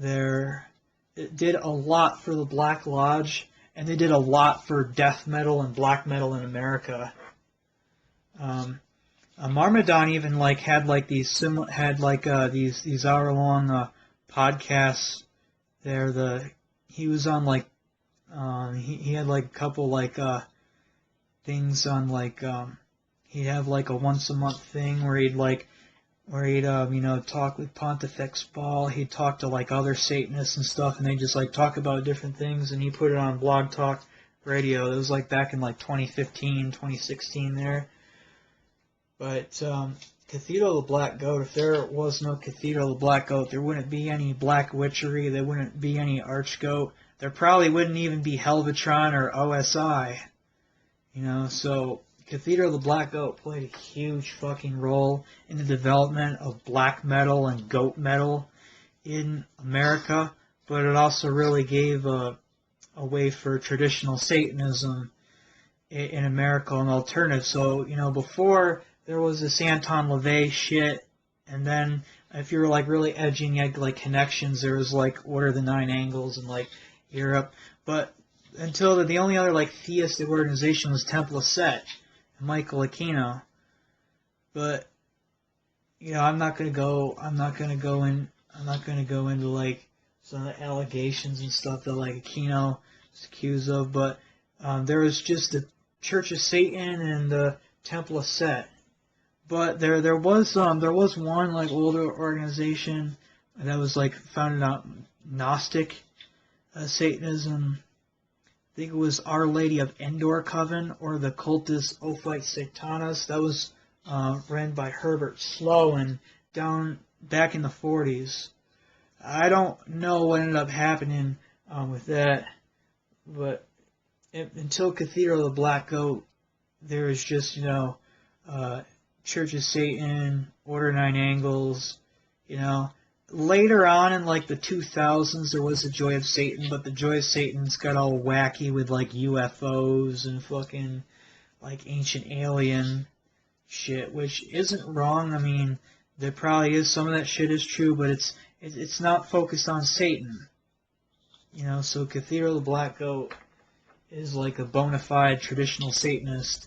it did a lot for the Black Lodge, and they did a lot for death metal and black metal in America. Marmaduke even had these hour-long podcasts. He was on he had a couple things on he'd have a once-a-month thing where he'd talk with Pontifex Ball. He'd talk to other Satanists and stuff, and they just talk about different things, and he put it on Blog Talk Radio. It was back in 2015, 2016 there. But Cathedral of the Black Goat, if there was no Cathedral of the Black Goat, there wouldn't be any Black Witchery, there wouldn't be any Archgoat, there probably wouldn't even be Helvetron or OSI. So Cathedral of the Black Goat played a huge fucking role in the development of black metal and goat metal in America, but it also really gave a way for traditional Satanism in America, an alternative. So, before there was this Anton LaVey shit, and then if you were really edging, you had connections. There was Order of the Nine Angles and Europe, but until the only other theistic organization was Temple of Set, Michael Aquino. But I'm not gonna go into some of the allegations and stuff that Aquino is accused of. But there was just Church of Satan and the Temple of Set. But there was one like older organization that was like founded on Gnostic Satanism. I think it was Our Lady of Endor Coven or the Cultus Ophite Satanas. That was ran by Herbert Sloan down back in the 40s. I don't know what ended up happening with that, but until Cathedral of the Black Goat, there was just, Church of Satan, Order Nine Angles, Later on in like the 2000s, there was the Joy of Satan, but the Joy of Satan's got all wacky with like UFOs and fucking like ancient alien shit, which isn't wrong. I mean, there probably is some of that shit is true, but it's not focused on Satan. So Cathedral of the Black Goat is like a bona fide traditional Satanist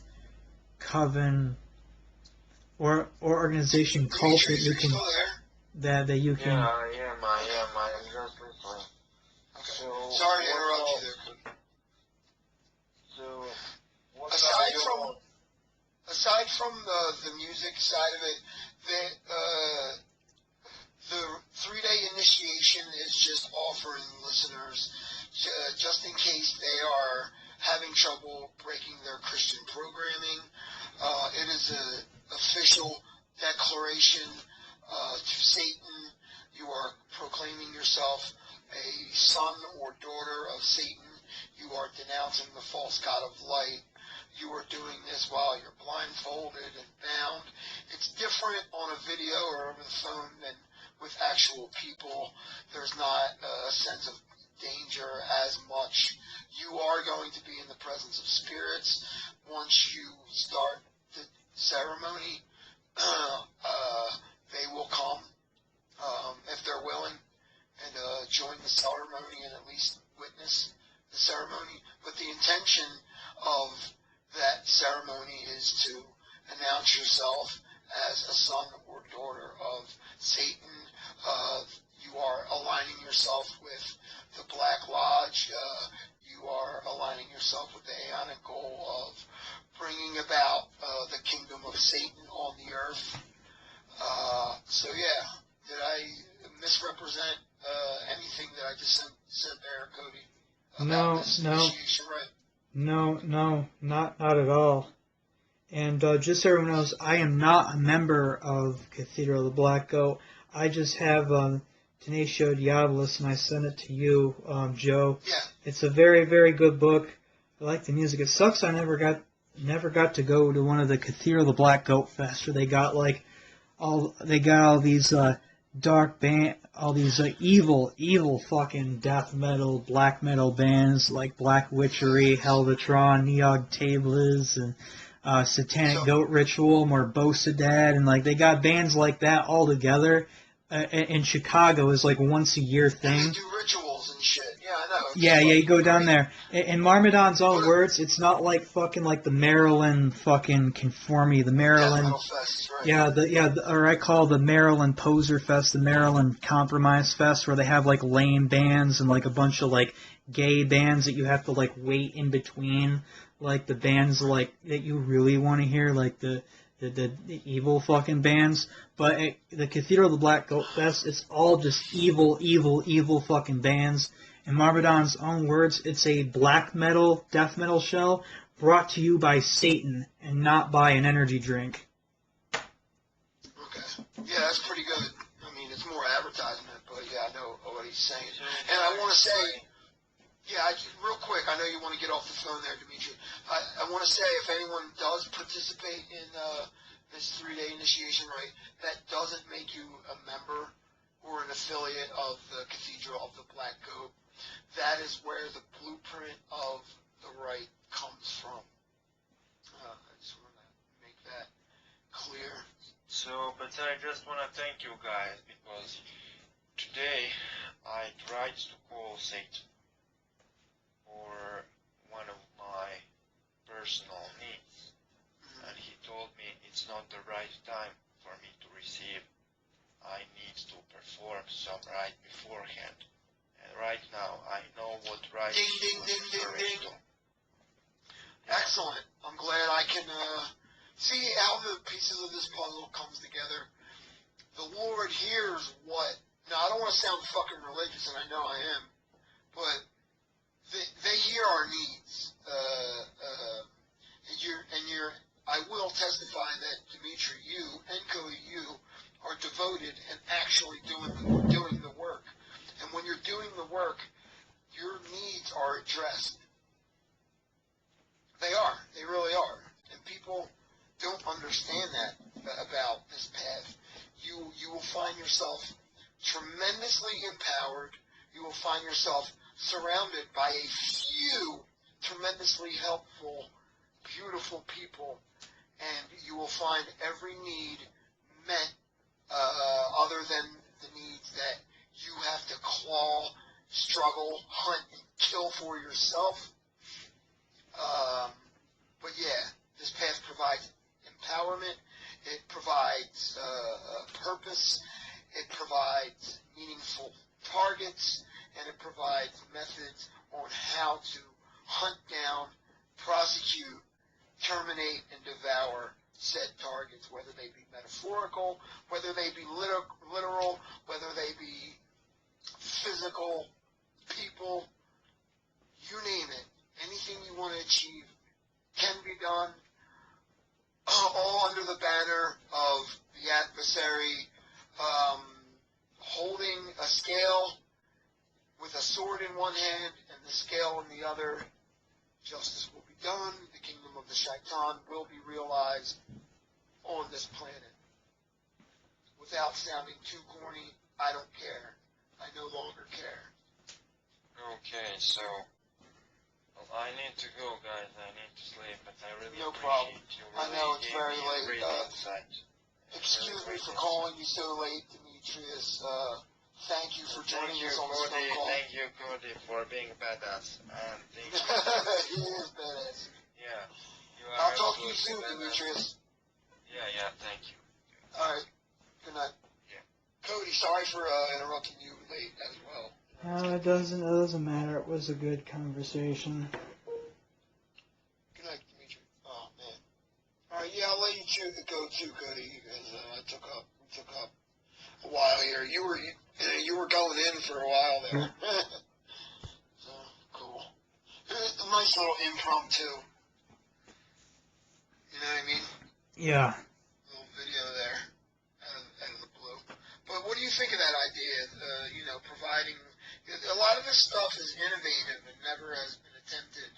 coven or organization cult that you can that you can. Yeah, I am just listening. Okay. So, Sorry to interrupt you there, Cody. So, what aside from the music side of it, the 3-day initiation is just offering listeners, just in case they are having trouble breaking their Christian programming. It is an official declaration to Satan. You are proclaiming yourself a son or daughter of Satan. You are denouncing the false god of light. You are doing this while you're blindfolded and bound. It's different on a video or over the phone than with actual people. There's not a sense of danger as much. You are going to be in the presence of spirits. Once you start the ceremony, they will come if they're willing and join the ceremony and at least witness the ceremony. But the intention of that ceremony is to announce yourself as a son or daughter of Satan. You are aligning yourself with the Black Lodge. You are aligning yourself with the Aeonic goal of bringing about the kingdom of Satan on the earth. So yeah, did I misrepresent anything that I just said there, Cody? About this initiation, right? No, not at all. And just so everyone knows, I am not a member of Cathedral of the Black Goat. I just have Tenatio Diabolus, and I sent it to you, Joe. Yeah. It's a very, very good book. I like the music. It sucks I never got to go to one of the Cathedral of the Black Goat Fest where they got all these dark band, all these evil fucking death metal, black metal bands like Black Witchery, Helvetron, Neog Tables, and Satanic Goat Ritual, Morbosa Dad, and like they got bands like that all together in Chicago is like once a year thing. And they do rituals and shit. Yeah, I know. Yeah, you go down there. In Marmadon's own words, it's not like fucking like the Maryland fucking conformity, the Maryland. Death Metal Fest, right. Or I call the Maryland Poser Fest, the Maryland Compromise Fest, where they have like lame bands and like a bunch of like gay bands that you have to like wait in between, like the bands like that you really want to hear, like the evil fucking bands. But the Cathedral of the Black Goat Fest, it's all just evil fucking bands. In Marmadon's own words, it's a black metal, death metal show brought to you by Satan and not by an energy drink. Okay. Yeah, that's pretty good. I mean, it's more advertisement, but yeah, I know what he's saying. And I want to say, real quick, I know you want to get off the phone there, Demetrius. I want to say if anyone does participate in this 3-day initiation rite, that doesn't make you a member or an affiliate of the Cathedral of the Black Goat. That is where the blueprint of the rite comes from. I just want to make that clear. So, but I just want to thank you guys because today I tried to call Satan for one of my personal needs, and he told me it's not the right time for me to receive. I need to perform some rite beforehand, and right now I know what rite he was referring to. Excellent. I'm glad I can see how the pieces of this puzzle comes together. The Lord hears what. Now, I don't want to sound fucking religious, and I know I am, but they hear our needs. I will testify that Demetrius, you and Goaty, you are devoted and actually doing the work. And when you're doing the work, your needs are addressed. They are. They really are. And people don't understand that about this path. You will find yourself tremendously empowered. You will find yourself surrounded by a few tremendously helpful, beautiful people, and you will find every need met other than the needs that you have to claw, struggle, hunt, and kill for yourself. But yeah, this path provides empowerment, it provides purpose, it provides meaningful targets, and it provides methods on how to hunt down, prosecute, terminate, and devour said targets, whether they be metaphorical, whether they be literal, whether they be physical, people, you name it. Anything you want to achieve can be done, all under the banner of the adversary holding a scale with a sword in one hand and the scale in the other. Justice will be done. The kingdom of the Shaitan will be realized on this planet. Without sounding too corny, I don't care. I no longer care. Okay, so I need to go, guys. I need to sleep, but I really No appreciate problem. you. I Really know it's gave very me a late. great insight. Excuse me for calling you so late, Demetrius. Thank you for joining Thank you, us on this Goaty. phone call. Thank you, Goaty, for being badass. And thank you. He is badass. Yeah. You are I'll talk to you absolutely soon, badass. Demetrius. Yeah, thank you. All right. Good night. Yeah. Cody, sorry for interrupting you late as well. No, it doesn't matter. It was a good conversation. Good night, Demetrius. Oh, man. All right, yeah, I'll let you go too, Cody, because we took up a while here. You were going in for a while there. So, cool. A nice little impromptu. You know what I mean? Yeah. Little video there out of the blue. But what do you think of that idea? Providing a lot of this stuff is innovative and never has been attempted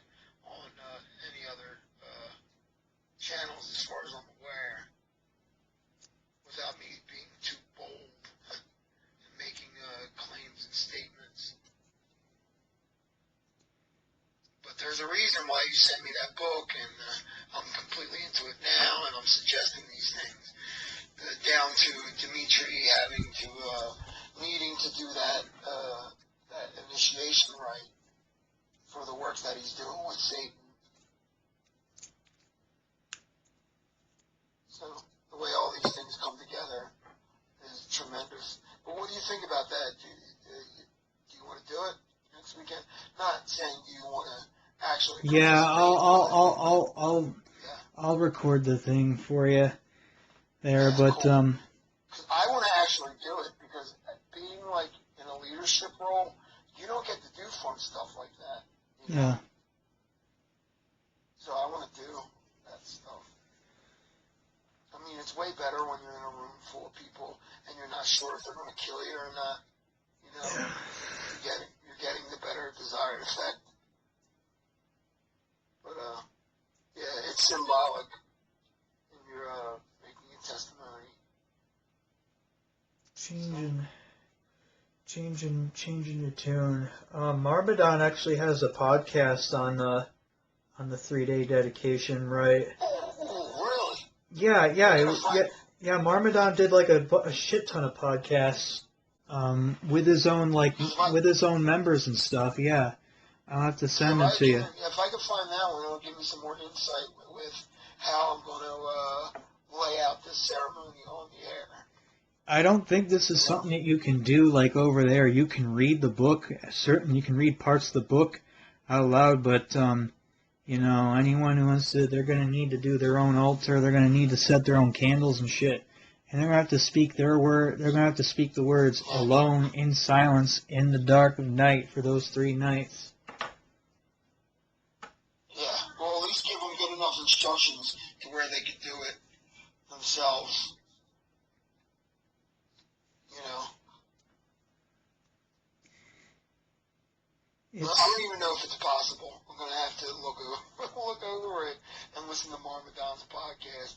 on any other channels, as far as I'm aware. Without me being too bold and making claims and statements. But there's a reason why you sent me that book, and I'm completely into it now, and I'm suggesting these things. Down to Dimitri having to, needing to do that initiation rite for the work that he's doing with Satan. So, the way all these things come together is tremendous. But what do you think about that? Do you want to do it next weekend? Not saying do you want to actually. Yeah, I'll record the thing for you there, Yeah, but cool. 'Cause I want to actually do it, because being like in a leadership role, you don't get to do fun stuff like that. You know? yeah. So I want to do that stuff. I mean, it's way better when you're in a room full of people and you're not sure if they're going to kill you or not. You know, you're getting the better desired effect. But yeah, it's symbolic, and you're making a testimony. Changing your tune. Marmadon actually has a podcast on the 3-day dedication, right? Oh, really? Yeah. Marmadon did like a shit ton of podcasts, with his own members and stuff. Yeah, I'll have to send them to you. If I can find that one, it'll give me some more insight with how I'm going to lay out this ceremony on the air. I don't think this is something that you can do like over there. You can read the book. Certainly, you can read parts of the book out loud, but You know, anyone who wants to, they're going to need to do their own altar. They're going to need to set their own candles and shit. And they're going to have to speak their word. They're going to have to speak the words alone, in silence, in the dark of night for those 3 nights. Yeah, well, at least give them good enough instructions to where they could do it themselves. You know? I don't even know if it's possible. I'm going to have to look over it and listen to Marmadon's podcast.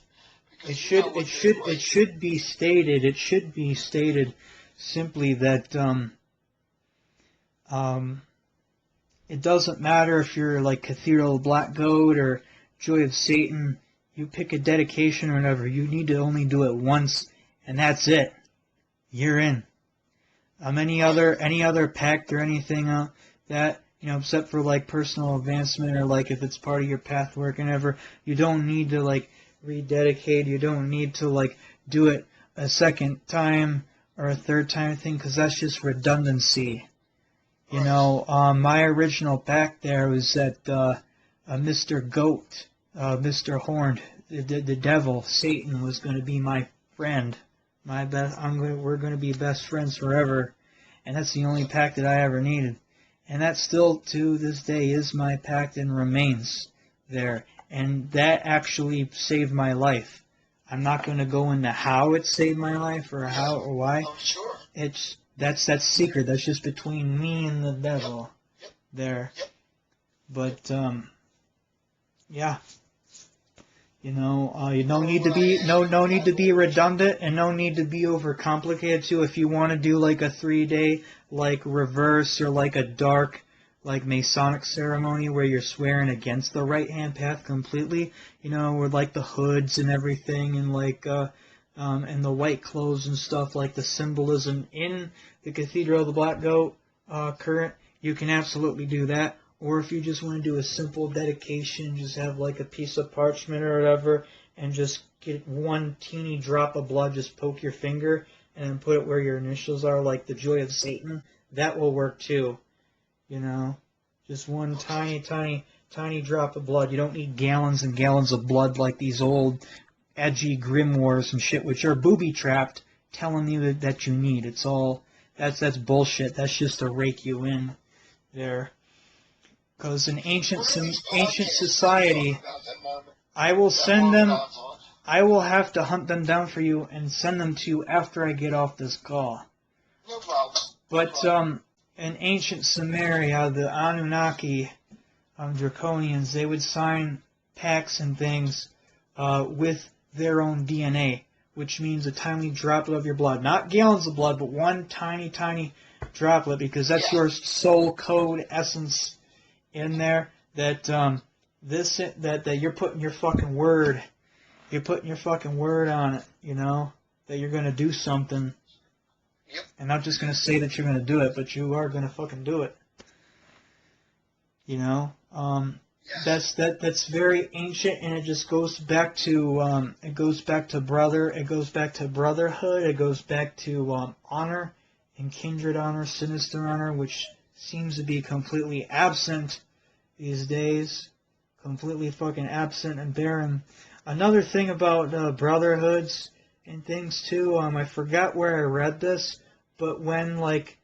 It should be stated simply that it doesn't matter if you're like Cathedral Black Goat or Joy of Satan. You pick a dedication or whatever. You need to only do it once, and that's it. You're in. Any other pact or anything that, you know, except for like personal advancement or like if it's part of your path work and ever, you don't need to like rededicate. You don't need to like do it a second time or a third time thing, because that's just redundancy. You know, my original pact there was that Mr. Goat, Mr. Horned, the devil, Satan, was going to be my friend. We're going to be best friends forever, and that's the only pact that I ever needed. And that still, to this day, is my pact and remains there. And that actually saved my life. I'm not going to go into how it saved my life or how or why. I'm sure. That's secret. That's just between me and the devil there. But yeah. You know, you don't need to be no need to be redundant and no need to be overcomplicated too. If you want to do like a 3-day like reverse or like a dark like Masonic ceremony where you're swearing against the right hand path completely, you know, with like the hoods and everything and like and the white clothes and stuff, like the symbolism in the Cathedral of the Black Goat current, you can absolutely do that. Or if you just want to do a simple dedication, just have like a piece of parchment or whatever, and just get one teeny drop of blood, just poke your finger, and then put it where your initials are, like the Joy of Satan. That will work too. You know, just one tiny drop of blood. You don't need gallons and gallons of blood like these old edgy grimoires and shit, which are booby-trapped, telling you that you need. It's all, that's bullshit. That's just to rake you in there. Because in ancient society, I will send them, I will have to hunt them down for you and send them to you after I get off this call. No problem. But in ancient Sumeria, the Anunnaki, Draconians, they would sign pacts and things with their own DNA, which means a tiny droplet of your blood. Not gallons of blood, but one tiny droplet, because that's your soul code essence in there, that that you're putting your fucking word, on it, you know, that you're going to do something. Yep. And not just going to say that you're going to do it, but you are going to fucking do it. You know, that's very ancient, and it just goes back to brotherhood, it goes back to honor and kindred honor, sinister honor, which seems to be completely absent these days, completely fucking absent and barren. Another thing about brotherhoods and things too, I forgot where I read this, but when like,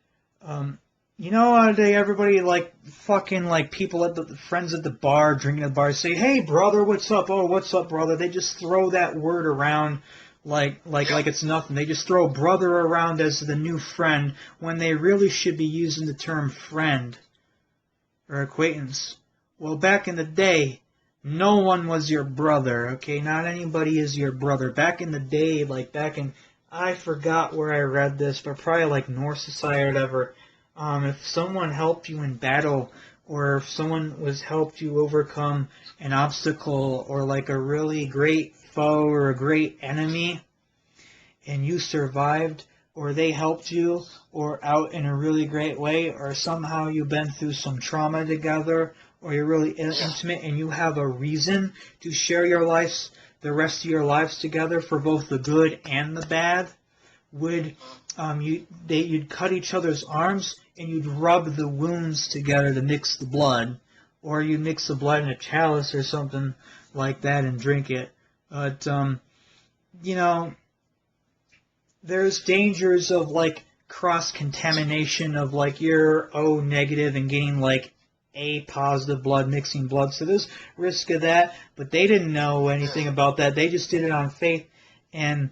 you know how everybody like fucking like people at the friends at the bar drinking at the bar say, "Hey brother, what's up? Oh, what's up, brother?" They just throw that word around like it's nothing. They just throw brother around as the new friend when they really should be using the term friend or acquaintance. Well, back in the day, no one was your brother, okay? Not anybody is your brother. Back in the day, I forgot where I read this, but probably like Norse society or whatever. If someone helped you in battle, or if someone helped you overcome an obstacle, or like a really great foe or a great enemy, and you survived, or they helped you, or out in a really great way, or somehow you've been through some trauma together, or you're really intimate and you have a reason to share your lives, the rest of your lives together for both the good and the bad, you'd cut each other's arms and you'd rub the wounds together to mix the blood, or you mix the blood in a chalice or something like that and drink it. But, you know, there's dangers of, like, cross-contamination of, like, you're O negative and getting, like, A positive blood, mixing blood. So there's risk of that, but they didn't know anything about that. They just did it on faith. And,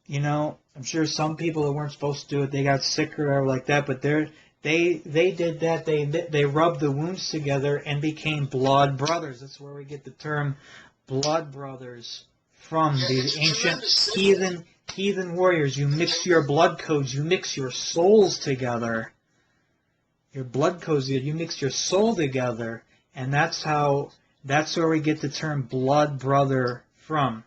you know, I'm sure some people that weren't supposed to do it, they got sick or whatever like that, but they did that. They rubbed the wounds together and became blood brothers. That's where we get the term blood brothers from. The ancient heathen warriors. You mix your blood codes, you mix your souls together. Your blood codes, you mix your soul together, and that's where we get the term blood brother from.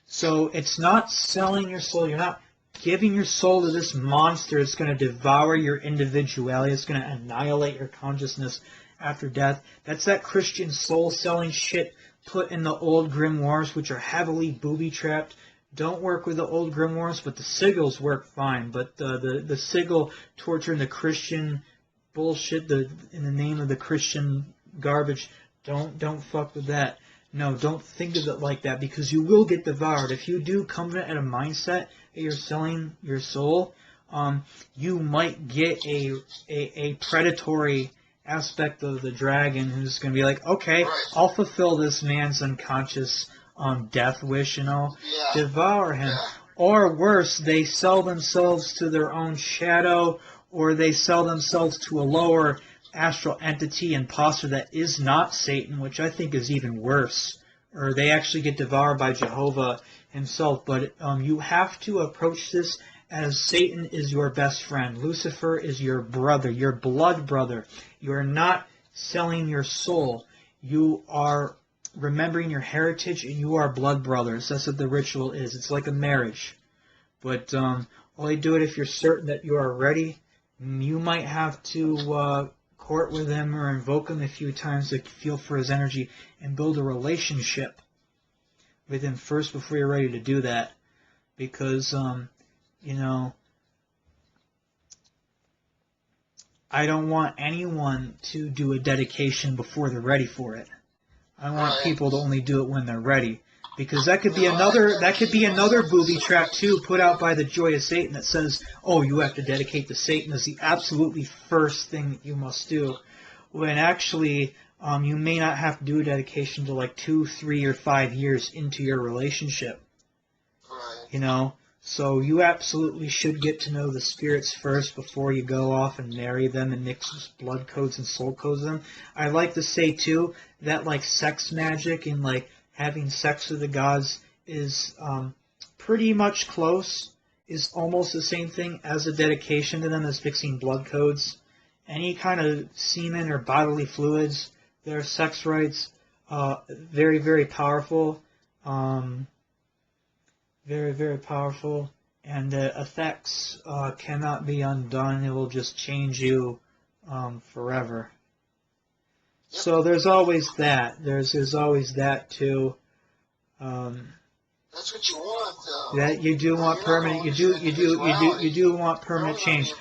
So it's not selling your soul. You're not giving your soul to this monster. It's going to devour your individuality. It's going to annihilate your consciousness after death. That's that Christian soul-selling shit put in the old grimoires, which are heavily booby-trapped. Don't work with the old grimoires, but the sigils work fine. But the sigil torturing the Christian bullshit in the name of the Christian garbage, don't fuck with that. No, don't think of it like that, because you will get devoured. If you do come to it at a mindset that you're selling your soul, you might get a predatory aspect of the dragon who's going to be like, okay, I'll fulfill this man's unconscious death wish, and I'll devour him. Or worse, they sell themselves to their own shadow, or they sell themselves to a lower astral entity, imposter that is not Satan, which I think is even worse. Or they actually get devoured by Jehovah himself. But you have to approach this as Satan is your best friend. Lucifer is your brother, your blood brother. You are not selling your soul. You are remembering your heritage, and you are blood brothers. That's what the ritual is. It's like a marriage. But only do it if you're certain that you are ready. You might have to court with him or invoke him a few times to feel for his energy and build a relationship with him first before you're ready to do that. Because, you know, I don't want anyone to do a dedication before they're ready for it. I want people to only do it when they're ready. Because that could be another booby trap too, put out by the Joy of Satan, that says, oh, you have to dedicate to Satan as the absolutely first thing that you must do. When actually, you may not have to do a dedication to like 2, 3, or 5 years into your relationship. You know? So you absolutely should get to know the spirits first before you go off and marry them and mix blood codes and soul codes them. I like to say too that like sex magic and like having sex with the gods is pretty much close, is almost the same thing as a dedication to them as fixing blood codes. Any kind of semen or bodily fluids, their sex rites, very, very powerful. Very, very powerful, and the effects cannot be undone. It will just change you forever. Yep. So there's always that. There's always that too. That's what you want, though. That you do want permanent. You do want permanent change.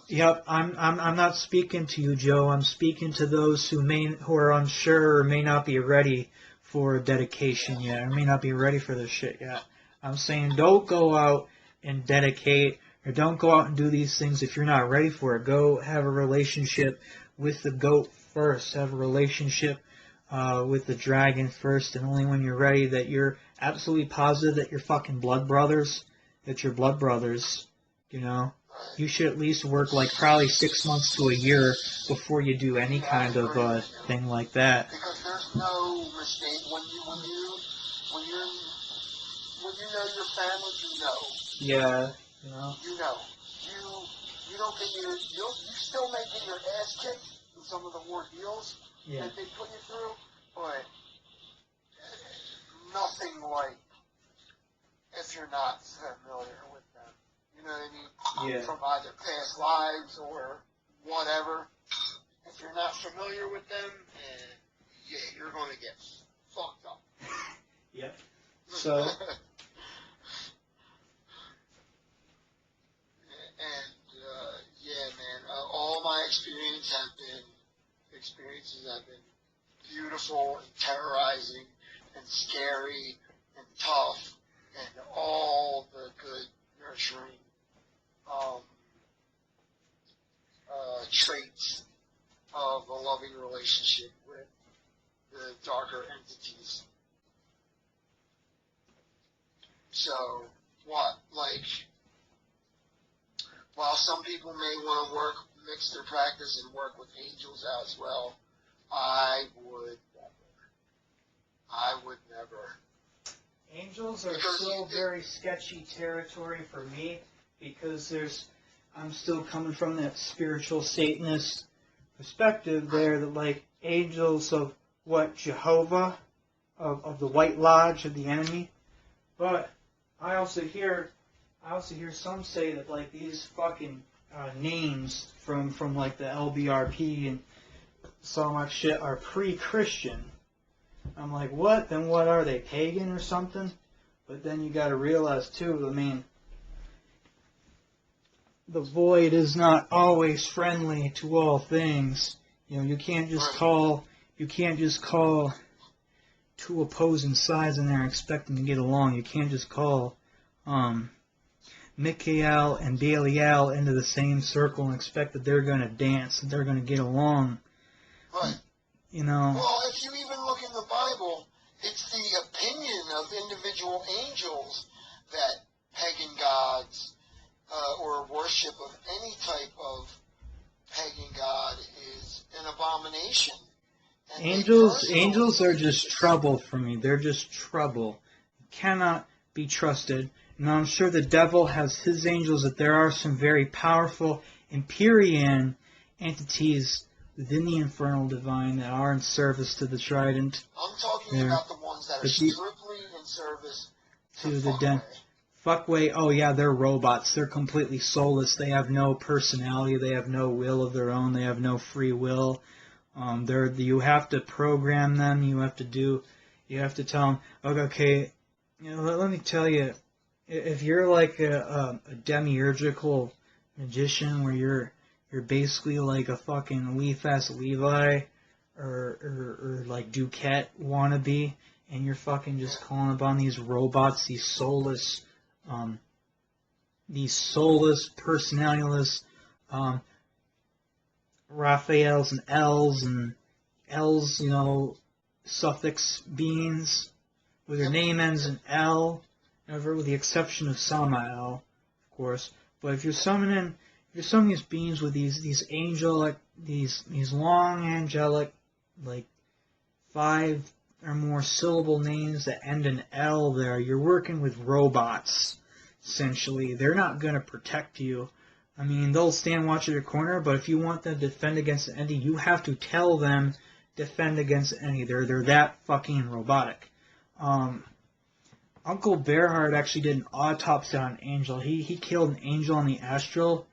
Yep. I'm not speaking to you, Joe. I'm speaking to those who are unsure or may not be ready for a dedication yet, or may not be ready for this shit yet. I'm saying don't go out and dedicate, or don't go out and do these things if you're not ready for it. Go have a relationship with the goat first. Have a relationship with the dragon first, and only when you're ready, that you're absolutely positive that you're fucking blood brothers, that you're blood brothers, you know. You should at least work like probably 6 months to a year before you do any kind of thing like that. Because there's no mistake when you know your family, you know. Yeah, you know. You know. You don't get you still may get your ass kicked in some of the ordeals that they put you through, but nothing like if you're not familiar with them. You know what I mean? Yeah. From either past lives or whatever. If you're not familiar with them, yeah, you're going to get fucked up. Yep. So. Yeah, man. All my experiences have been beautiful and terrorizing and scary and tough and all the good nurturing traits of a loving relationship with the darker entities. So, while some people may want to mix their practice and work with angels as well, I would never. Angels are still very sketchy territory for me because I'm still coming from that spiritual Satanist perspective there that like angels of what, Jehovah, of the White Lodge of the enemy. But I also hear some say that like these fucking names from like the LBRP and so much shit are pre-Christian. I'm like, what? Then what are they, pagan or something? But then you got to realize too, I mean, the void is not always friendly to all things. You know, you can't just call two opposing sides in there and expect them to get along. You can't just call Michael and Belial into the same circle and expect that they're going to dance, that they're going to get along. Right. You know. Well, if you even look in the Bible, it's the opinion of individual angels that pagan gods or worship of any type of pagan god is an abomination. And angels are just trouble for me. They're just trouble. Cannot be trusted. And I'm sure the devil has his angels, that there are some very powerful Empyrean entities within the infernal divine that are in service to the Trident. I'm talking about the ones that are strictly in service to the Fuckway, oh yeah, they're robots. They're completely soulless. They have no personality. They have no will of their own. They have no free will. You have to program them. You have to tell them, okay, you know, let me tell you, if you're like a demiurgical magician where you're basically like a fucking Leaf-ass Levi or like Duquette wannabe, and you're fucking just calling upon these robots, these soulless, personality-less Raphaels and L's, you know, suffix beings, where their name ends in L, never with the exception of Samael, of course. But if you're summoning these beings with these angelic, these long angelic, like 5 or more syllable names that end in L there, you're working with robots, essentially. They're not going to protect you. I mean, they'll stand watch at your corner, but if you want them to defend against the entity, you have to tell them defend against the entity. They're that fucking robotic. Uncle Bearheart actually did an autopsy on an angel. He killed an angel on the astral,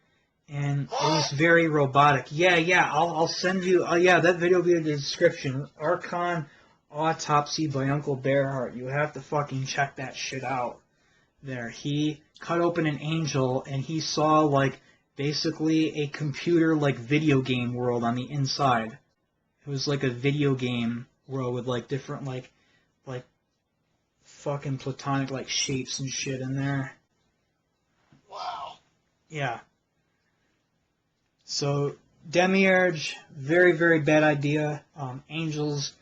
and it was very robotic. Yeah, I'll send you, that video will be in the description. Archon Autopsy by Uncle Bearheart. You have to fucking check that shit out. There, he cut open an angel, and he saw, like, basically a computer, like, video game world on the inside. It was like a video game world with, like, different, like fucking platonic, like, shapes and shit in there. Wow. Yeah. So, Demiurge, very, very bad idea. Angels,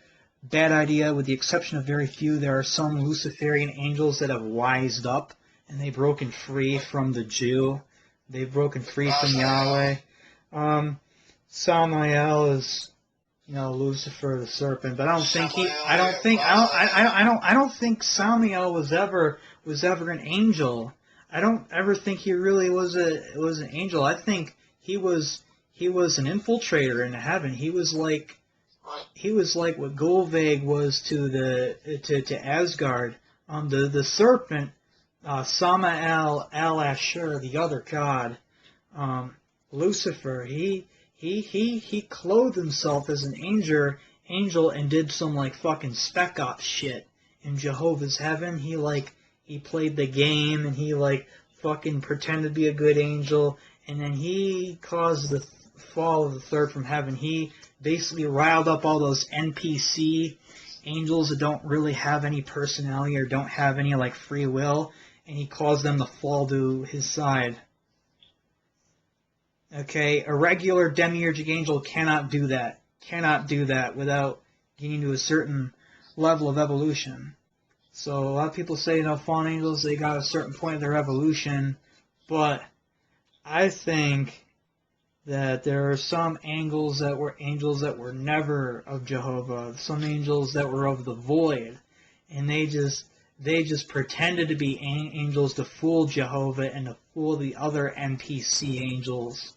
bad idea, with the exception of very few. There are some Luciferian angels that have wised up, and they've broken free from the Jew. They've broken free from Yahweh. Samael is, you know, Lucifer the serpent, but I don't think Samael was ever an angel. I don't ever think he really was an angel. I think he was an infiltrator into heaven. He was like what Gullveig was to Asgard. The serpent, Samael al-Ashur, the other god, Lucifer, he clothed himself as an angel and did some like fucking spec ops shit in Jehovah's heaven. He played the game, and he like fucking pretended to be a good angel, and then he caused the fall of the third from heaven. He basically riled up all those NPC angels that don't really have any personality or don't have any like free will, and he caused them to fall to his side. Okay, a regular demiurgic angel cannot do that. Cannot do that without getting to a certain level of evolution. So a lot of people say, fallen angels, they got a certain point of their evolution, but I think that there are some angels that were never of Jehovah, some angels that were of the void, and they just pretended to be angels to fool Jehovah and to fool the other NPC angels.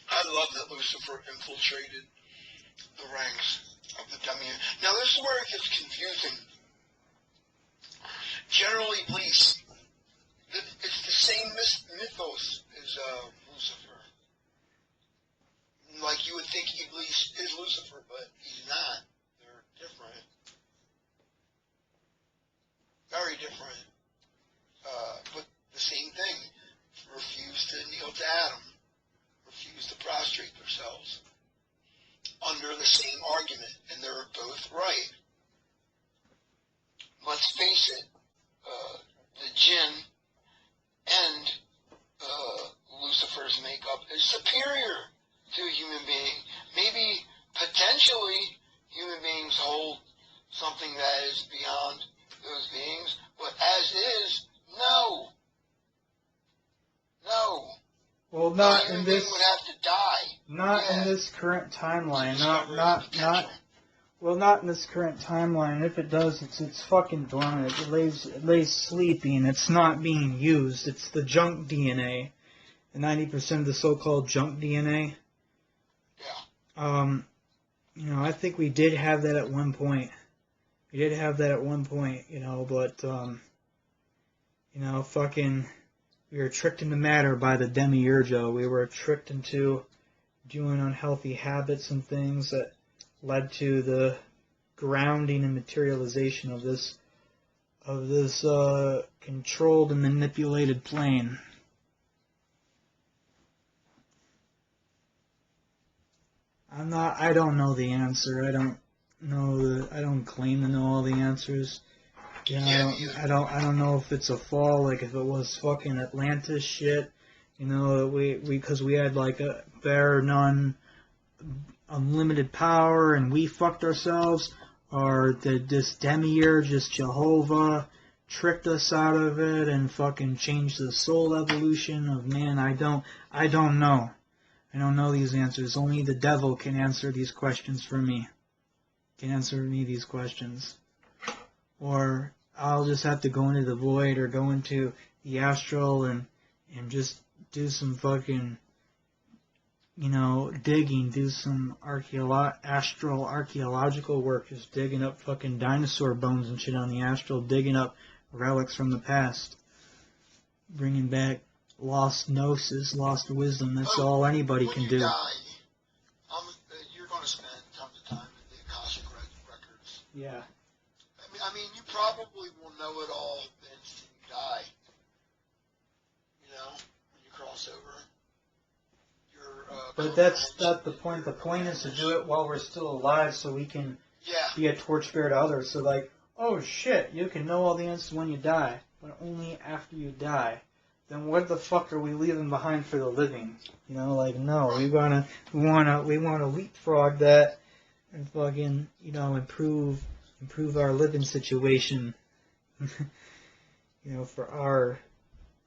I love that Lucifer infiltrated the ranks of the Demiurge. Now this is where it gets confusing. Generally, Iblis, it's the same mythos as Lucifer. Like you would think Iblis is Lucifer, but he's not. They're different. Very different. But the same thing. Refused to kneel to Adam. Refused to prostrate themselves. Under the same argument, and they're both right. Let's face it, the jinn and Lucifer's makeup is superior to a human being. Maybe, potentially, human beings hold something that is beyond those beings, but as is, no. No. Well, not human in being this. would have to die. Not in this current timeline. Not in this current timeline. If it does, it's fucking dormant. It lays sleeping. It's not being used. It's the junk DNA. The 90% of the so-called junk DNA. Yeah. I think we did have that at one point. But we were tricked into matter by the demiurgo. We were tricked into doing unhealthy habits and things that led to the grounding and materialization of this controlled and manipulated plane. I don't know the answer. I don't claim to know all the answers. I don't know if it's a fall, like if it was fucking Atlantis shit, because we had like a bare none unlimited power and we fucked ourselves, or did this demiurge, this Jehovah, tricked us out of it and fucking changed the soul evolution of man? I don't know. I don't know these answers. Only the devil can answer these questions for me. These questions. Or I'll just have to go into the void or go into the astral and just do some fucking, digging, do some astral archaeological work, just digging up fucking dinosaur bones and shit on the astral, digging up relics from the past, bringing back lost gnosis, lost wisdom. That's all anybody can do. When you die, you're going to spend tons of time in the Akashic records. Yeah. I mean, you probably will know it all the instant you die. When you cross over. But that's not the point. The point is to do it while we're still alive so we can be a torchbearer to others. So like, oh shit, you can know all the answers when you die, but only after you die. Then what the fuck are we leaving behind for the living? No, we wanna leapfrog that and fucking, improve our living situation, for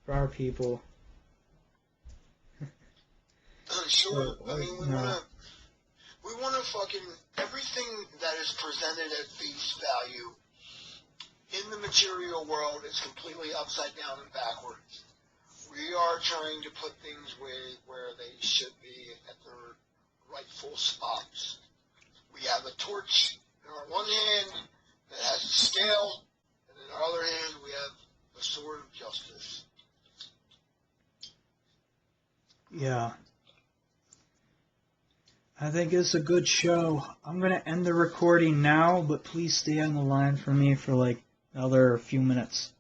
our people. Sure. I mean, we want to fucking everything that is presented at face value in the material world is completely upside down and backwards. We are trying to put things where they should be at their rightful spots. We have a torch in our one hand that has a scale, and in our other hand we have a sword of justice. Yeah. I think it's a good show. I'm going to end the recording now, but please stay on the line for me for like another few minutes.